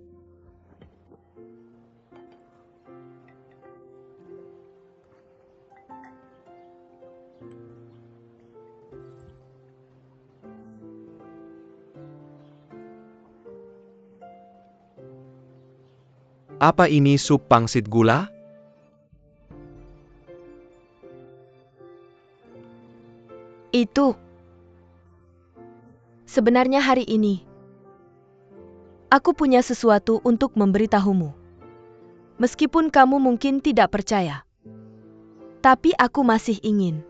Apa ini sup pangsit gula? Itu. Sebenarnya hari ini, aku punya sesuatu untuk memberitahumu. Meskipun kamu mungkin tidak percaya. Tapi aku masih ingin.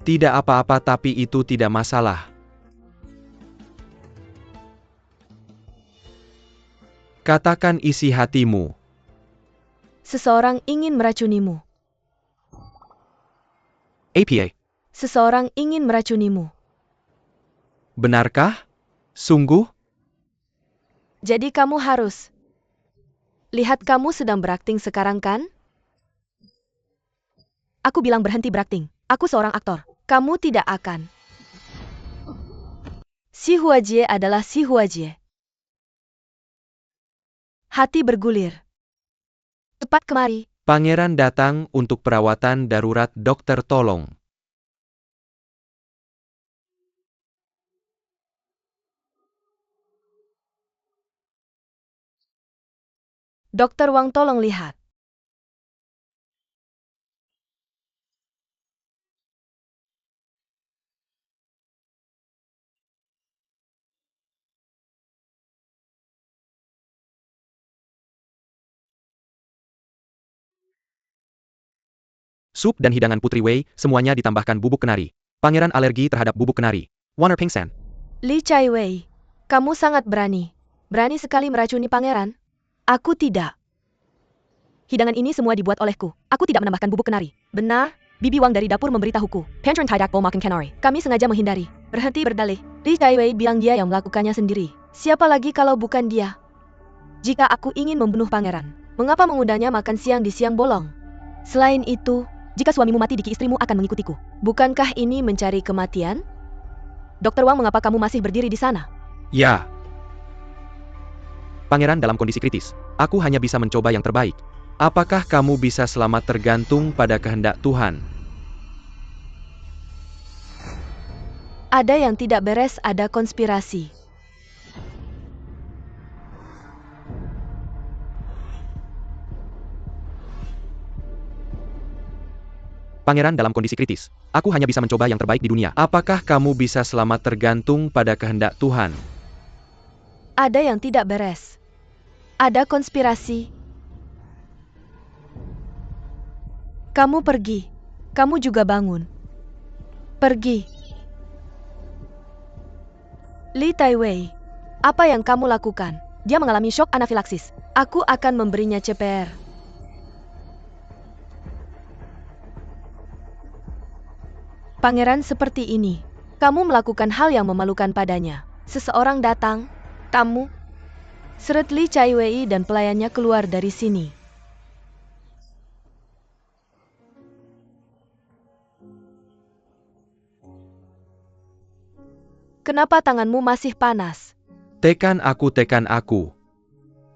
Tidak apa-apa tapi itu tidak masalah. Katakan isi hatimu. Seseorang ingin meracunimu. APA. Seseorang ingin meracunimu. Benarkah? Sungguh? Jadi kamu harus. Lihat kamu sedang berakting sekarang kan? Aku bilang berhenti berakting. Aku seorang aktor. Kamu tidak akan. Si Huajie adalah si Huajie. Hati bergulir. Cepat kemari. Pangeran datang untuk perawatan darurat dokter tolong. Dokter Wang tolong lihat. Sup dan hidangan Putri Wei, semuanya ditambahkan bubuk kenari. Pangeran alergi terhadap bubuk kenari. Warner pingsan. Li Chai Wei, kamu sangat berani. Berani sekali meracuni pangeran. Aku tidak. Hidangan ini semua dibuat olehku. Aku tidak menambahkan bubuk kenari. Benar? Bibi Wang dari dapur memberitahuku. Pantron tidak mau makan kenari. Kami sengaja menghindari. Berhenti berdalih. Li Chai Wei bilang dia yang melakukannya sendiri. Siapa lagi kalau bukan dia? Jika aku ingin membunuh pangeran, mengapa mengundangnya makan siang di siang bolong? Selain itu, jika suamimu mati Diki istrimu akan mengikutiku. Bukankah ini mencari kematian? Dokter Wang, mengapa kamu masih berdiri di sana? Ya. Pangeran dalam kondisi kritis. Aku hanya bisa mencoba yang terbaik. Apakah kamu bisa selamat tergantung pada kehendak Tuhan? Ada yang tidak beres, ada konspirasi. Pangeran dalam kondisi kritis. Aku hanya bisa mencoba yang terbaik di dunia. Apakah kamu bisa selamat tergantung pada kehendak Tuhan? Ada yang tidak beres. Ada konspirasi. Kamu pergi. Kamu juga bangun. Pergi. Li Taiwei, apa yang kamu lakukan? Dia mengalami shock anafilaksis. Aku akan memberinya CPR. Pangeran seperti ini. Kamu melakukan hal yang memalukan padanya. Seseorang datang. Kamu. Seret Li Chai Wei dan pelayannya keluar dari sini. Kenapa tanganmu masih panas? Tekan aku, tekan aku.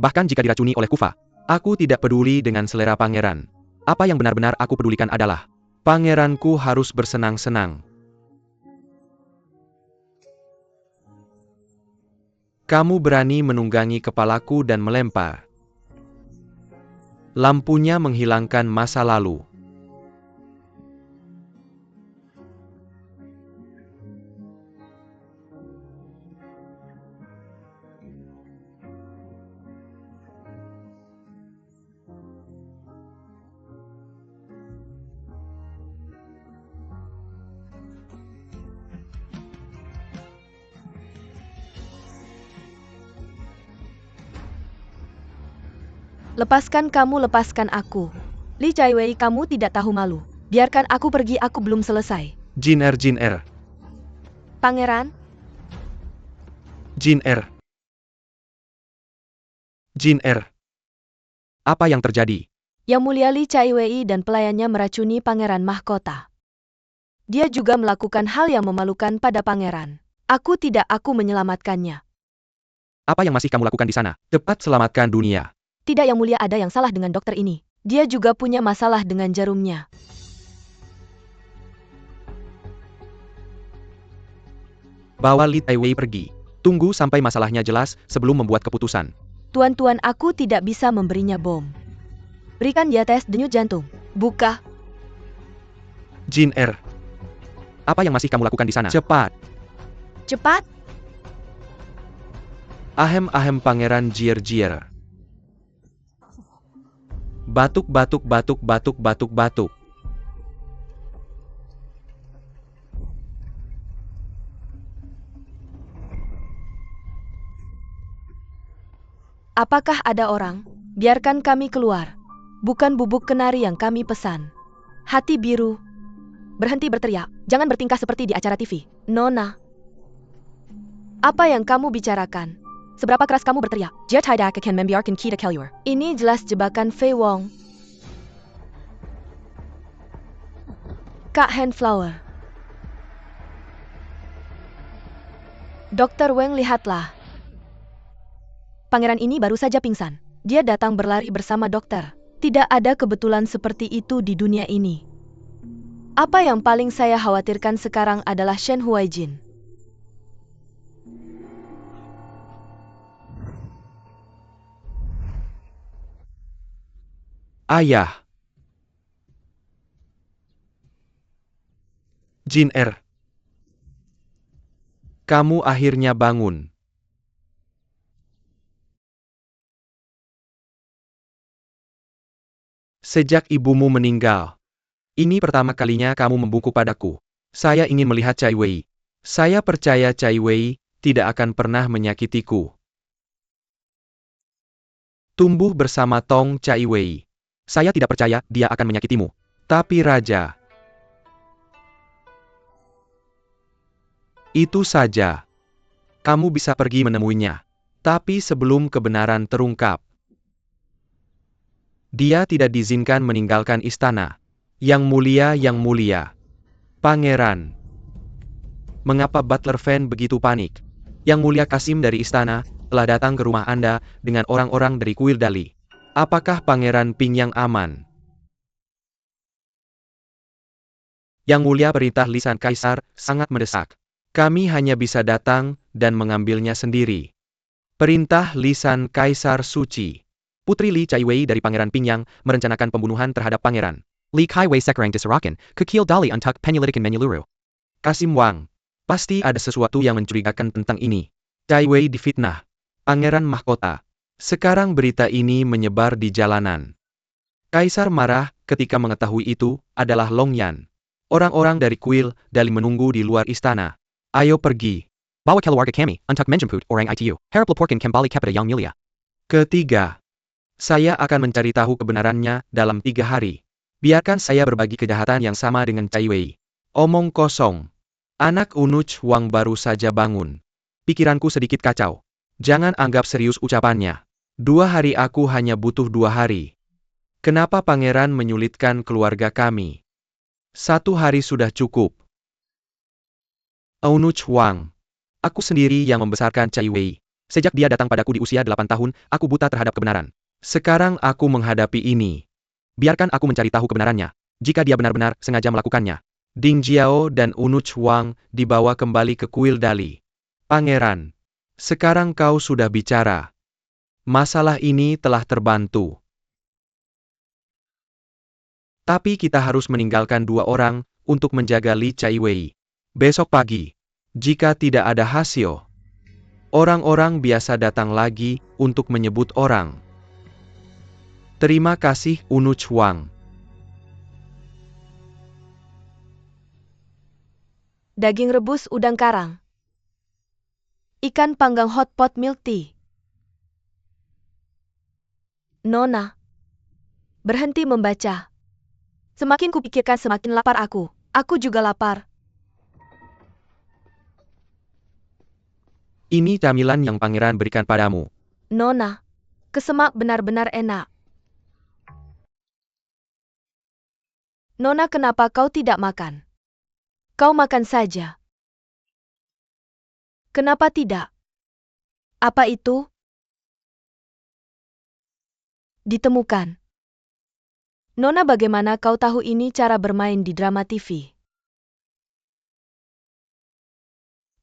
Bahkan jika diracuni oleh Kufa, aku tidak peduli dengan selera pangeran. Apa yang benar-benar aku pedulikan adalah, pangeranku harus bersenang-senang. Kamu berani menunggangi kepalaku dan melempar. Lampunya menghilangkan masa lalu. Lepaskan kamu, lepaskan aku. Li Chaiwei, kamu tidak tahu malu. Biarkan aku pergi, aku belum selesai. Jin Er, Jin Er, Pangeran, Jin Er. Jin Er. Apa yang terjadi? Yang Mulia Li Chaiwei dan pelayannya meracuni Pangeran Mahkota. Dia juga melakukan hal yang memalukan pada pangeran. Aku menyelamatkannya. Apa yang masih kamu lakukan di sana? Cepat selamatkan dunia. Tidak, Yang Mulia, ada yang salah dengan dokter ini. Dia juga punya masalah dengan jarumnya. Bawa Li Taiwei pergi. Tunggu sampai masalahnya jelas sebelum membuat keputusan. Tuan-tuan, aku tidak bisa memberinya bom. Berikan dia tes denyut jantung. Buka. Jin Er. Apa yang masih kamu lakukan di sana? Cepat. Cepat. Ahem-ahem Pangeran Jier-Jier. Batuk, batuk, batuk, batuk, batuk, batuk. Apakah ada orang? Biarkan kami keluar. Bukan bubuk kenari yang kami pesan. Hati biru. Berhenti berteriak. Jangan bertingkah seperti di acara TV. Nona. Apa yang kamu bicarakan? Seberapa keras kamu berteriak? Jia tidak akan membiarkan kita keluar. Ini jelas jebakan Fei Wong. Kak Handflower. Dokter Weng, lihatlah. Pangeran ini baru saja pingsan. Dia datang berlari bersama dokter. Tidak ada kebetulan seperti itu di dunia ini. Apa yang paling saya khawatirkan sekarang adalah Shen Huaijin. Ayah. Jin Er. Kamu akhirnya bangun. Sejak ibumu meninggal. Ini pertama kalinya kamu membungkuk padaku. Saya ingin melihat Cai Wei. Saya percaya Cai Wei tidak akan pernah menyakitiku. Tumbuh bersama Tong Cai Wei. Saya tidak percaya dia akan menyakitimu. Tapi Raja. Itu saja. Kamu bisa pergi menemuinya. Tapi sebelum kebenaran terungkap. Dia tidak diizinkan meninggalkan istana. Yang mulia, Pangeran. Mengapa Butler Fan begitu panik? Yang Mulia Kasim dari istana telah datang ke rumah Anda dengan orang-orang dari kuil Dali. Apakah Pangeran Pingyang aman? Yang Mulia Perintah Lisan Kaisar sangat mendesak. Kami hanya bisa datang dan mengambilnya sendiri. Perintah Lisan Kaisar Suci. Putri Li Chaiwei dari Pangeran Pingyang merencanakan pembunuhan terhadap Pangeran Li Kaiwei sekarang diserakan ke Kiel Dali untuk penyelidikan menyeluruh. Kasim Wang. Pasti ada sesuatu yang mencurigakan tentang ini. Cai Wei difitnah. Pangeran Mahkota. Sekarang berita ini menyebar di jalanan. Kaisar marah ketika mengetahui itu adalah Long Yan. Orang-orang dari kuil Dali menunggu di luar istana. Ayo pergi. Bawa keluarga kami untuk menjemput orang itu. Harap laporkan kembali kepada Yang Mulia. Ketiga. Saya akan mencari tahu kebenarannya dalam 3 hari. Biarkan saya berbagi kejahatan yang sama dengan Cai Wei. Omong kosong. Anak Unuch Wang baru saja bangun. Pikiranku sedikit kacau. Jangan anggap serius ucapannya. 2 hari aku hanya butuh 2 hari. Kenapa pangeran menyulitkan keluarga kami? 1 hari sudah cukup. Unuch Wang. Aku sendiri yang membesarkan Cai Wei. Sejak dia datang padaku di usia 8 tahun, aku buta terhadap kebenaran. Sekarang aku menghadapi ini. Biarkan aku mencari tahu kebenarannya. Jika dia benar-benar sengaja melakukannya. Ding Jiao dan Unuch Wang dibawa kembali ke kuil Dali. Pangeran, sekarang kau sudah bicara. Masalah ini telah terbantu. Tapi kita harus meninggalkan 2 orang untuk menjaga Li Cai Wei. Besok pagi, jika tidak ada hasil, orang-orang biasa datang lagi untuk menyebut orang. Terima kasih, Unuch Wang. Daging rebus udang karang. Ikan panggang hot pot milk tea. Nona, berhenti membaca. Semakin kupikirkan semakin lapar aku. Aku juga lapar. Ini camilan yang pangeran berikan padamu. Nona, kesemak benar-benar enak. Nona, kenapa kau tidak makan? Kau makan saja. Kenapa tidak? Apa itu? Ditemukan. Nona, bagaimana kau tahu ini cara bermain di drama TV?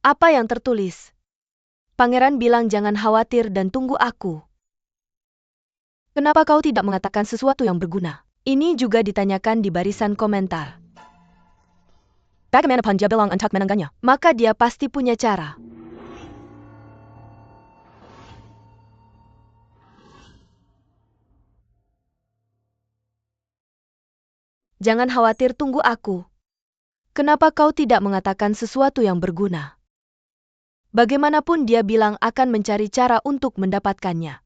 Apa yang tertulis? Pangeran bilang jangan khawatir dan tunggu aku. Kenapa kau tidak mengatakan sesuatu yang berguna? Ini juga ditanyakan di barisan komentar. Bagaimana dia bilang untuk menangganya? Maka dia pasti punya cara. Jangan khawatir, tunggu aku. Kenapa kau tidak mengatakan sesuatu yang berguna? Bagaimanapun dia bilang akan mencari cara untuk mendapatkannya.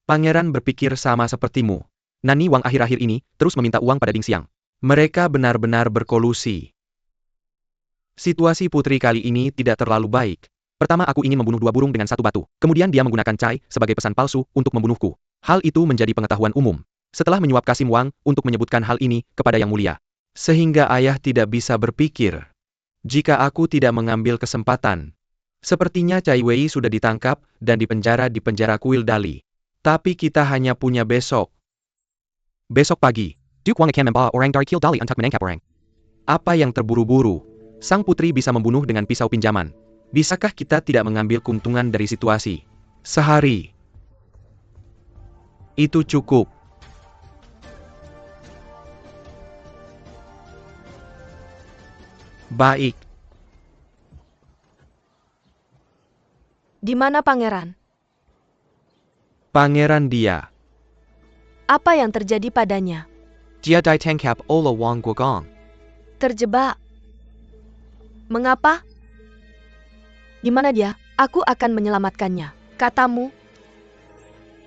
Pangeran berpikir sama sepertimu. Nani Wang akhir-akhir ini terus meminta uang pada Ding Xiang. Mereka benar-benar berkolusi. Situasi putri kali ini tidak terlalu baik. Pertama aku ingin membunuh 2 burung dengan 1 batu. Kemudian dia menggunakan Cai sebagai pesan palsu untuk membunuhku. Hal itu menjadi pengetahuan umum. Setelah menyuap Kasim Wang untuk menyebutkan hal ini kepada Yang Mulia. Sehingga ayah tidak bisa berpikir. Jika aku tidak mengambil kesempatan. Sepertinya Cai Wei sudah ditangkap dan dipenjara di penjara kuil Dali. Tapi kita hanya punya besok. Besok pagi. Duke Wang akan membawa orang dari Kiel Dali untuk menangkap orang. Apa yang terburu-buru? Sang putri bisa membunuh dengan pisau pinjaman. Bisakah kita tidak mengambil keuntungan dari situasi? Sehari. Itu cukup. Baik. Di mana pangeran? Pangeran dia. Apa yang terjadi padanya? Dia ditangkap oleh Wang Guogang. Terjebak. Mengapa? Di mana dia? Aku akan menyelamatkannya. Katamu.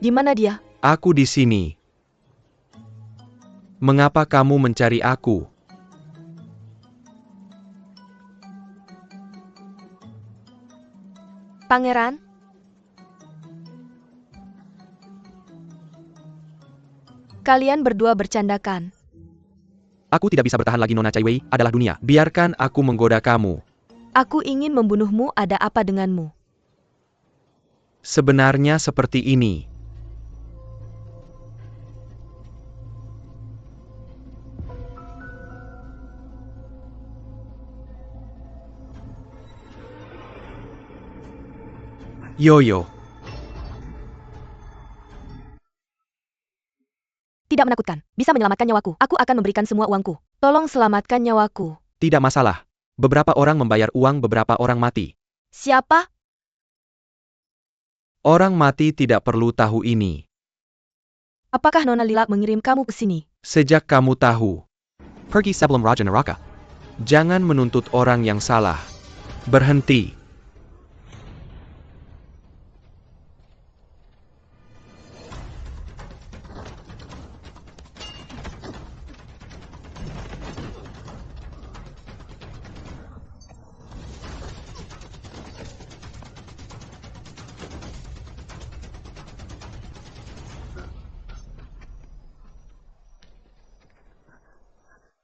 Di mana dia? Aku di sini. Mengapa kamu mencari aku? Pangeran? Kalian berdua bercandakan. Aku tidak bisa bertahan lagi, Nona Cai Wei adalah dunia. Biarkan aku menggoda kamu. Aku ingin membunuhmu, ada apa denganmu? Sebenarnya seperti ini. Yoyo. Tidak menakutkan. Bisa menyelamatkan nyawaku. Aku akan memberikan semua uangku. Tolong selamatkan nyawaku. Tidak masalah. Beberapa orang membayar uang, beberapa orang mati. Siapa? Orang mati tidak perlu tahu ini. Apakah Nona Lila mengirim kamu ke sini? Sejak kamu tahu, Pergi sebelum Raja Neraka. jangan menuntut orang yang salah. Berhenti.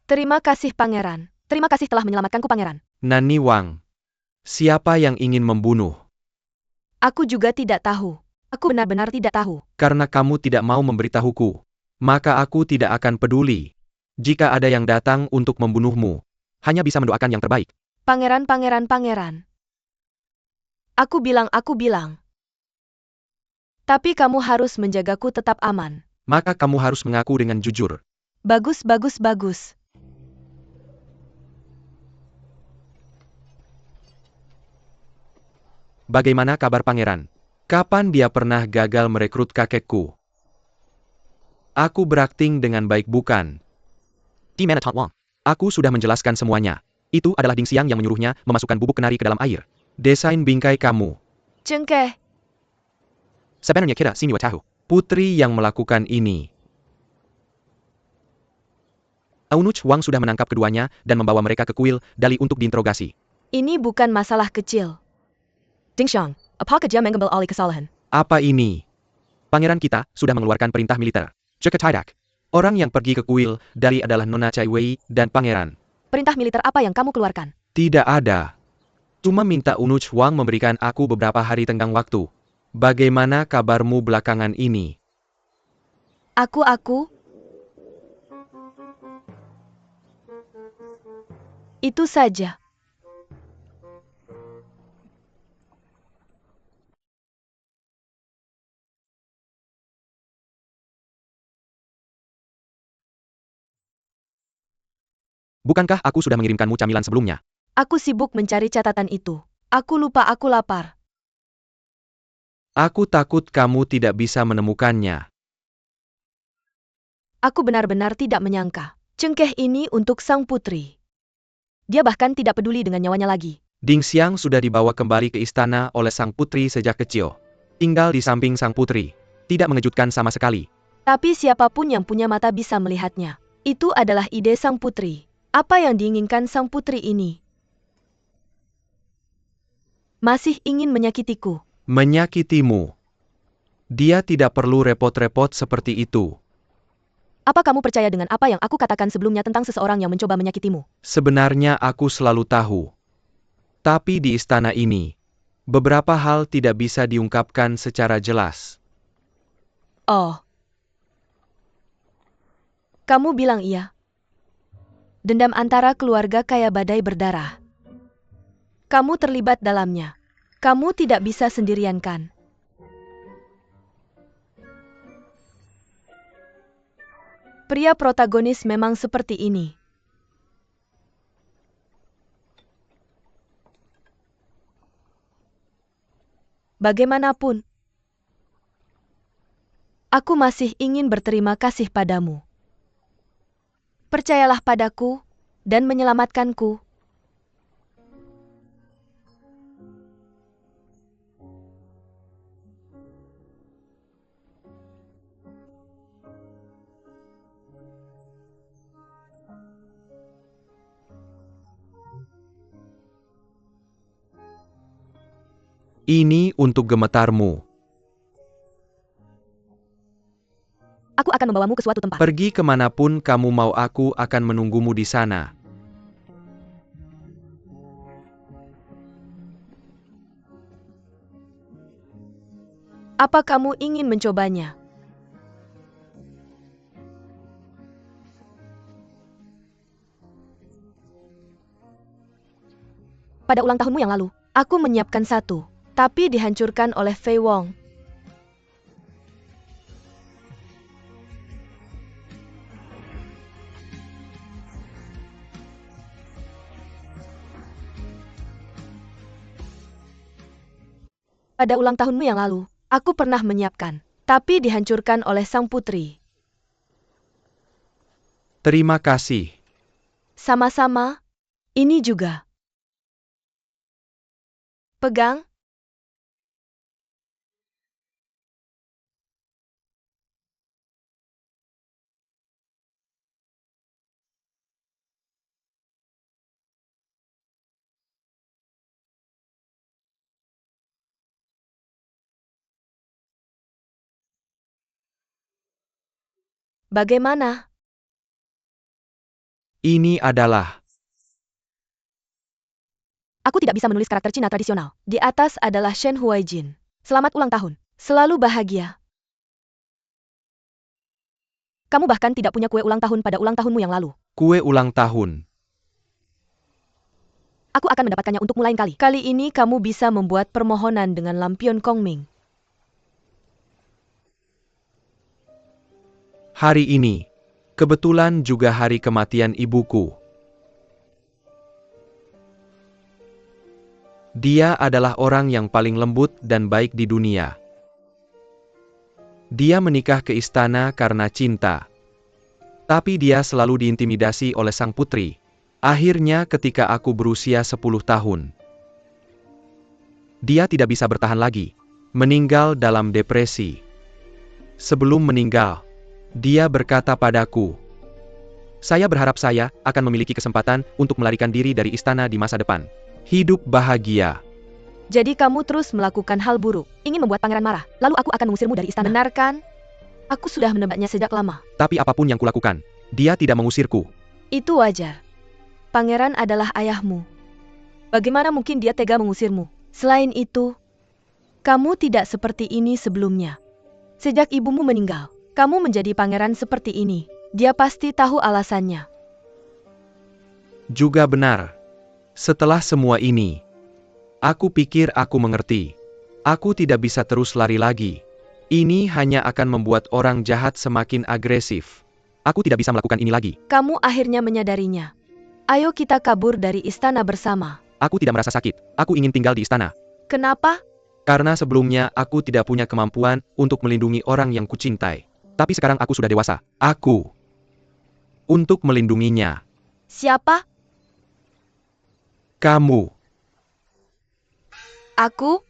Terima kasih pangeran. Terima kasih telah menyelamatkanku pangeran. Nani Wang. Siapa yang ingin membunuh? Aku juga tidak tahu. Aku benar-benar tidak tahu. Karena kamu tidak mau memberitahuku, maka aku tidak akan peduli. Jika ada yang datang untuk membunuhmu, hanya bisa mendoakan yang terbaik. Pangeran, pangeran, pangeran. Aku bilang. Tapi kamu harus menjagaku tetap aman. Maka kamu harus mengaku dengan jujur. Bagus, bagus, bagus. Bagaimana kabar pangeran? Kapan dia pernah gagal merekrut kakekku? Aku berakting dengan baik bukan? Di mana Tant Wang? Aku sudah menjelaskan semuanya. Itu adalah Ding Xiang yang menyuruhnya memasukkan bubuk kenari ke dalam air. Desain bingkai kamu. Cengkeh. Sebenarnya kita Sinua tahu. Putri yang melakukan ini. Eunuch Wang sudah menangkap keduanya dan membawa mereka ke kuil Dali untuk diinterogasi. Ini bukan masalah kecil. Ding Xiang, apakah dia mengambil alih kesalahan? Apa ini? Pangeran kita sudah mengeluarkan perintah militer. Jika tidak, Orang yang pergi ke kuil Dali adalah Nona Chai Wei dan pangeran. Perintah militer apa yang kamu keluarkan? Tidak ada. Cuma minta Eunuch Wang memberikan aku beberapa hari tenggang waktu. Bagaimana kabarmu belakangan ini? Aku. Itu saja. bukankah aku sudah mengirimkanmu camilan sebelumnya? Aku sibuk mencari catatan itu. Aku lupa, aku lapar. Aku takut kamu tidak bisa menemukannya. Aku benar-benar tidak menyangka. Cengkeh ini untuk sang putri. Dia bahkan tidak peduli dengan nyawanya lagi. Ding Xiang sudah dibawa kembali ke istana oleh sang putri sejak kecil. Tinggal di samping sang putri. Tidak mengejutkan sama sekali. Tapi siapapun yang punya mata bisa melihatnya. Itu adalah ide sang putri. Apa yang diinginkan sang putri ini? Masih ingin menyakitiku. Menyakitimu. Dia tidak perlu repot-repot seperti itu. Apa kamu percaya dengan apa yang aku katakan sebelumnya tentang seseorang yang mencoba menyakitimu? Sebenarnya aku selalu tahu. Tapi di istana ini, beberapa hal tidak bisa diungkapkan secara jelas. Oh. Kamu bilang iya. Dendam antara keluarga kaya badai berdarah. Kamu terlibat dalamnya. Kamu tidak bisa sendirian kan? Pria protagonis memang seperti ini. Bagaimanapun, aku masih ingin berterima kasih padamu. Percayalah padaku dan menyelamatkanku. Ini untuk gemetarmu. Aku akan membawamu ke suatu tempat. Pergi kemanapun kamu mau, aku akan menunggumu di sana. Apa kamu ingin mencobanya? Pada ulang tahunmu yang lalu, aku menyiapkan satu, tapi dihancurkan oleh Fei Wong. Pada ulang tahunmu yang lalu, aku pernah menyiapkan, tapi dihancurkan oleh sang putri. Terima kasih. Sama-sama, ini juga. Pegang. Bagaimana? Ini adalah... Aku tidak bisa menulis karakter Cina tradisional. Di atas adalah Shen Huaijin. Selamat ulang tahun. Selalu bahagia. Kamu bahkan tidak punya kue ulang tahun pada ulang tahunmu yang lalu. Kue ulang tahun. Aku akan mendapatkannya untukmu lain kali. Kali ini kamu bisa membuat permohonan dengan lampion Kongming. Hari ini, kebetulan juga hari kematian ibuku. Dia adalah orang yang paling lembut dan baik di dunia. Dia menikah ke istana karena cinta. Tapi dia selalu diintimidasi oleh sang putri. Akhirnya ketika aku berusia 10 tahun. Dia tidak bisa bertahan lagi. Meninggal dalam depresi. Sebelum meninggal, dia berkata padaku, "Saya berharap saya akan memiliki kesempatan untuk melarikan diri dari istana di masa depan. Hidup bahagia." Jadi kamu terus melakukan hal buruk, ingin membuat pangeran marah, lalu aku akan mengusirmu dari istana. Benar kan? Aku sudah menebaknya sejak lama. Tapi apapun yang kulakukan, dia tidak mengusirku. Itu wajar. Pangeran adalah ayahmu. Bagaimana mungkin dia tega mengusirmu? Selain itu, kamu tidak seperti ini sebelumnya. Sejak ibumu meninggal, kamu menjadi pangeran seperti ini. Dia pasti tahu alasannya. Juga benar. Setelah semua ini, aku pikir aku mengerti. Aku tidak bisa terus lari lagi. Ini hanya akan membuat orang jahat semakin agresif. Aku tidak bisa melakukan ini lagi. Kamu akhirnya menyadarinya. Ayo kita kabur dari istana bersama. Aku tidak merasa sakit. Aku ingin tinggal di istana. Kenapa? Karena sebelumnya aku tidak punya kemampuan untuk melindungi orang yang kucintai. Tapi sekarang aku sudah dewasa. Aku untuk melindunginya. Siapa? Kamu. Aku?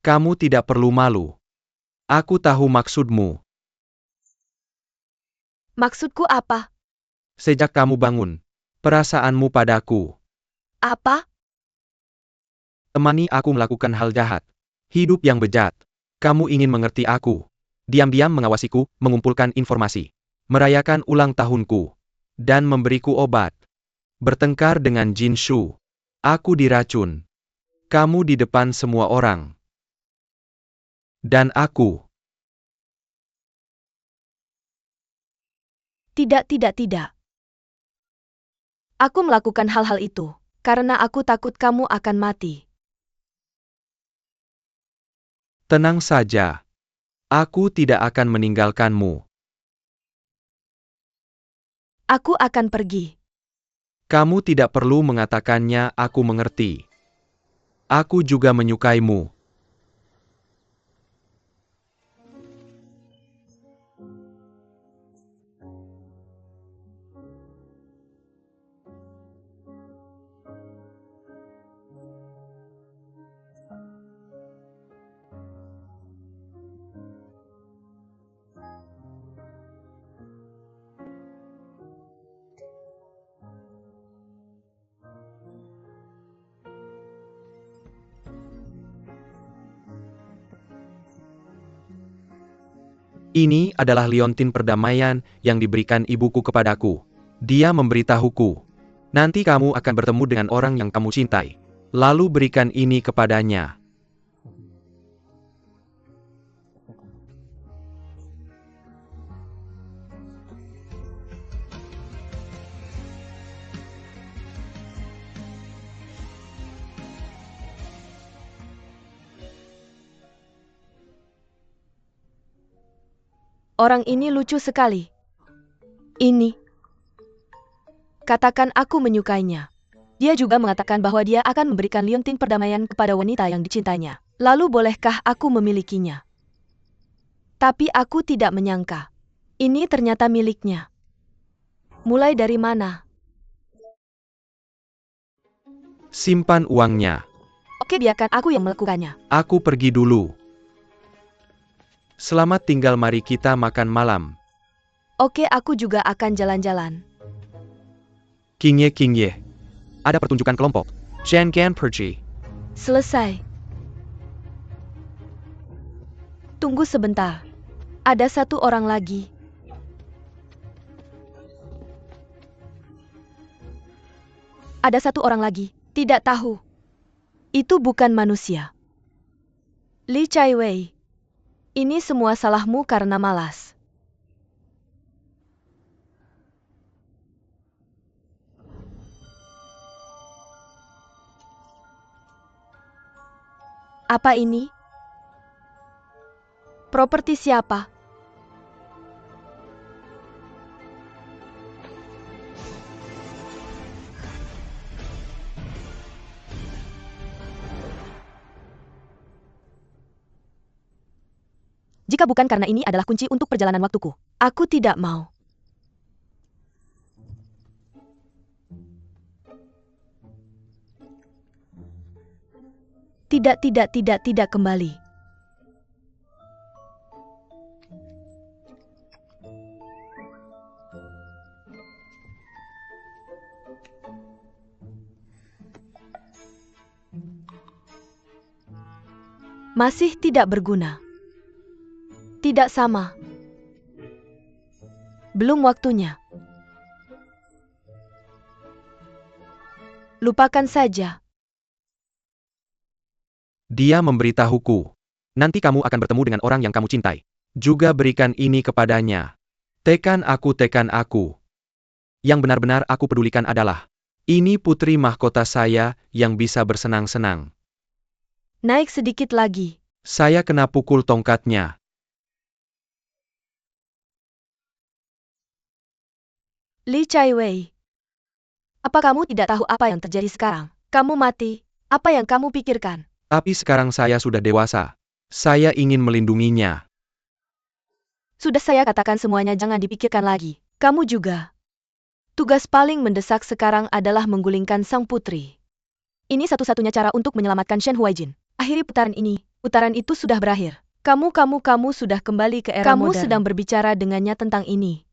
Kamu tidak perlu malu. Aku tahu maksudmu. Maksudku apa? Sejak kamu bangun, perasaanmu padaku. Apa? Temani aku melakukan hal jahat. Hidup yang bejat. Kamu ingin mengerti aku. Diam-diam mengawasiku, mengumpulkan informasi. Merayakan ulang tahunku. Dan memberiku obat. Bertengkar dengan Jin Shu. Aku diracun. Kamu di depan semua orang. Dan aku. Tidak. Aku melakukan hal-hal itu, karena aku takut kamu akan mati. Tenang saja. Aku tidak akan meninggalkanmu. Aku akan pergi. Kamu tidak perlu mengatakannya, aku mengerti. Aku juga menyukaimu. Ini adalah liontin perdamaian yang diberikan ibuku kepadaku. Dia memberitahuku, nanti kamu akan bertemu dengan orang yang kamu cintai. Lalu berikan ini kepadanya. Orang ini lucu sekali. Ini. Katakan aku menyukainya. Dia juga mengatakan bahwa dia akan memberikan liontin perdamaian kepada wanita yang dicintainya. Lalu bolehkah aku memilikinya? Tapi aku tidak menyangka. Ini ternyata miliknya. Mulai dari mana? Simpan uangnya. Oke, biarkan aku yang melakukannya. Aku pergi dulu. Selamat tinggal, mari kita makan malam. Oke, aku juga akan jalan-jalan. Kingye. Ada pertunjukan kelompok. Jangan pergi. Selesai. Tunggu sebentar. Ada satu orang lagi. Ada satu orang lagi, tidak tahu. Itu bukan manusia. Li Chaiwei. Ini semua salahmu karena malas. Apa ini? Properti siapa? Jika bukan karena ini adalah kunci untuk perjalanan waktuku, aku tidak mau. Tidak kembali. Masih tidak berguna. Tidak sama. Belum waktunya. Lupakan saja. Dia memberitahuku. Nanti kamu akan bertemu dengan orang yang kamu cintai. Juga berikan ini kepadanya. Tekan aku. Yang benar-benar aku pedulikan adalah, ini putri mahkota saya yang bisa bersenang-senang. Naik sedikit lagi. Saya kena pukul tongkatnya. Li Chaiwei. Apa kamu tidak tahu apa yang terjadi sekarang? Kamu mati. Apa yang kamu pikirkan? Tapi sekarang saya sudah dewasa. Saya ingin melindunginya. Sudah saya katakan semuanya, jangan dipikirkan lagi. Kamu juga. Tugas paling mendesak sekarang adalah menggulingkan sang putri. Ini satu-satunya cara untuk menyelamatkan Shen Huaijin. Akhiri putaran ini. Putaran itu sudah berakhir. Kamu sudah kembali ke era modern. Kamu sedang berbicara dengannya tentang ini.